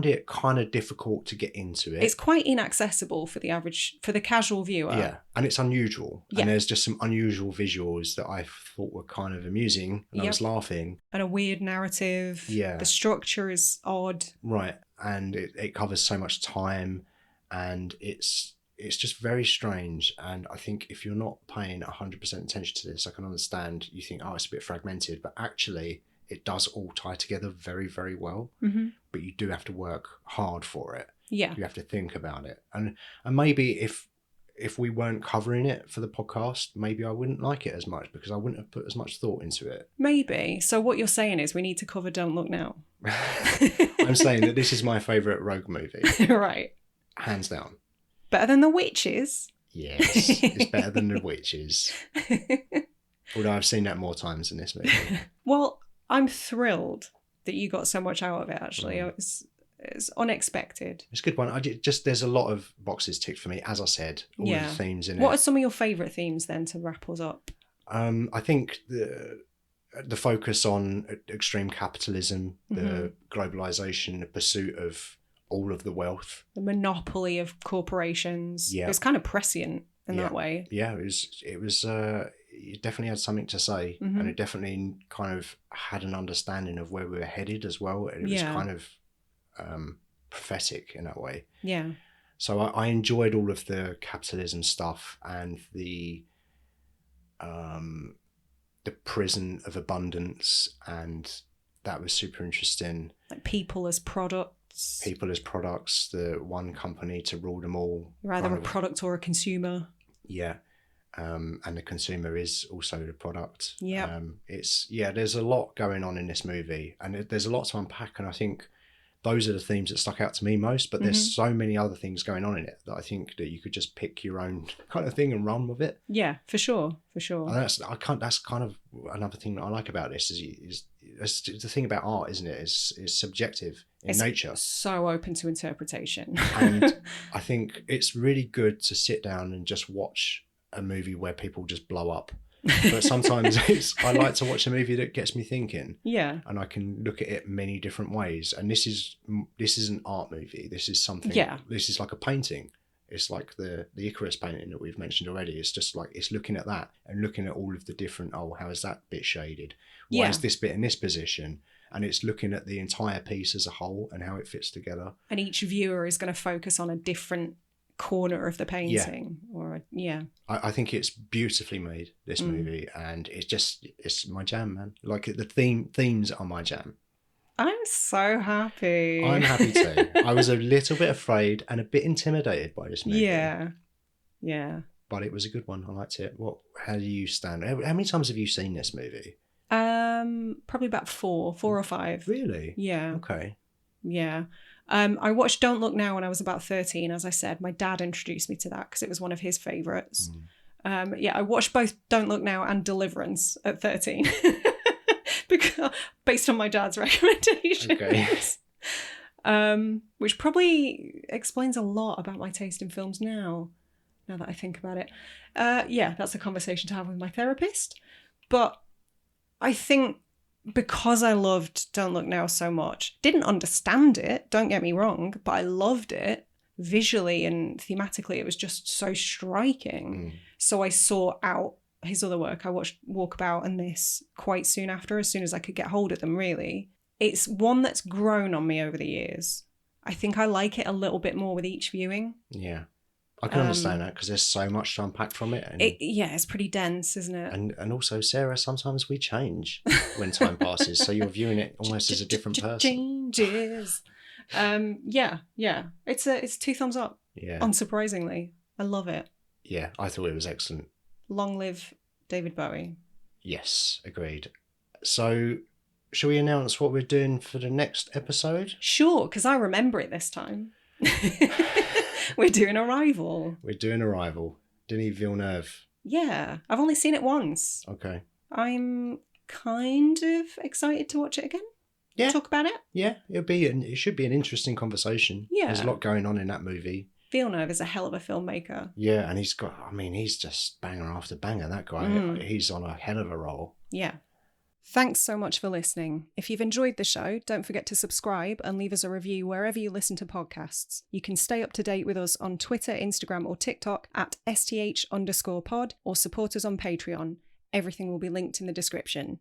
it kind of difficult to get into it. It's quite inaccessible for the casual viewer. Yeah, and it's unusual. Yeah. And there's just some unusual visuals that I thought were kind of amusing, and I was laughing. And a weird narrative. Yeah. The structure is odd. Right, and it covers so much time, and it's just very strange. And I think if you're not paying 100% attention to this, I can understand you think, oh, it's a bit fragmented, but actually it does all tie together very, very well. But you do have to work hard for it. Yeah. You have to think about it. And maybe if if we weren't covering it for the podcast, maybe I wouldn't like it as much because I wouldn't have put as much thought into it. Maybe. So what you're saying is we need to cover Don't Look Now. I'm saying that this is my favourite Roeg movie. Right. Hands down. Better than The Witches? Yes, it's better than The Witches. Although I've seen that more times than this movie. Well, I'm thrilled that you got so much out of it, actually. It's unexpected. It's a good one. There's a lot of boxes ticked for me, as I said. All of the themes in it. What are some of your favourite themes then to wrap us up? I think the focus on extreme capitalism, the globalization, the pursuit of all of the wealth, the monopoly of corporations. Yeah, it was kind of prescient in that way. Yeah, it was. It definitely had something to say, and it definitely kind of had an understanding of where we were headed as well. It was kind of prophetic in that way. Yeah. So I enjoyed all of the capitalism stuff and the prison of abundance, and that was super interesting. Like people as products. The one company to rule them all. You're either a product or a consumer. Yeah. And the consumer is also the product. Yeah. There's a lot going on in this movie, and there's a lot to unpack, and I think those are the themes that stuck out to me most, but there's so many other things going on in it that I think that you could just pick your own kind of thing and run with it. Yeah, for sure. And that's kind of another thing that I like about this is the thing about art, isn't it? Is subjective in nature. So open to interpretation. And I think it's really good to sit down and just watch a movie where people just blow up. But sometimes I like to watch a movie that gets me thinking. Yeah. And I can look at it many different ways. And this is an art movie. This is something. Yeah. This is like a painting. It's like the Icarus painting that we've mentioned already. It's just like, it's looking at that and looking at all of the different, how is that bit shaded? Why is this bit in this position? And it's looking at the entire piece as a whole and how it fits together. And each viewer is going to focus on a different corner of the painting. I think it's beautifully made, this movie, and it's my jam, man. Like the themes are my jam. I'm so happy. I'm happy too. I was a little bit afraid and a bit intimidated by this movie. Yeah. But it was a good one. I liked it. How do you stand? How many times have you seen this movie? Probably about 4 or 5. Really? Yeah. Okay. Yeah. I watched Don't Look Now when I was about 13, as I said. My dad introduced me to that because it was one of his favourites. I watched both Don't Look Now and Deliverance at 13 because, based on my dad's recommendations. Okay. Which probably explains a lot about my taste in films now that I think about it. That's a conversation to have with my therapist. But I think because I loved Don't Look Now so much, didn't understand it, don't get me wrong, but I loved it visually and thematically. It was just so striking. So I sought out his other work. I watched Walkabout and this quite soon after, as soon as I could get hold of them, really. It's one that's grown on me over the years. I think I like it a little bit more with each viewing. Yeah. I can understand that because there's so much to unpack from it. And it's pretty dense, isn't it? And also, Sarah, sometimes we change when time passes, so you're viewing it almost as a different person. Changes. It's 2 thumbs up. Yeah. Unsurprisingly, I love it. Yeah, I thought it was excellent. Long live David Bowie. Yes, agreed. So, shall we announce what we're doing for the next episode? Sure, because I remember it this time. We're doing Arrival. Denis Villeneuve. Yeah, I've only seen it once. Okay. I'm kind of excited to watch it again. Yeah. Talk about it. Yeah, it should be an interesting conversation. Yeah. There's a lot going on in that movie. Villeneuve is a hell of a filmmaker. Yeah, and he's just banger after banger, that guy. He's on a hell of a roll. Yeah. Thanks so much for listening. If you've enjoyed the show, don't forget to subscribe and leave us a review wherever you listen to podcasts. You can stay up to date with us on Twitter, Instagram or TikTok at @STH_pod or support us on Patreon. Everything will be linked in the description.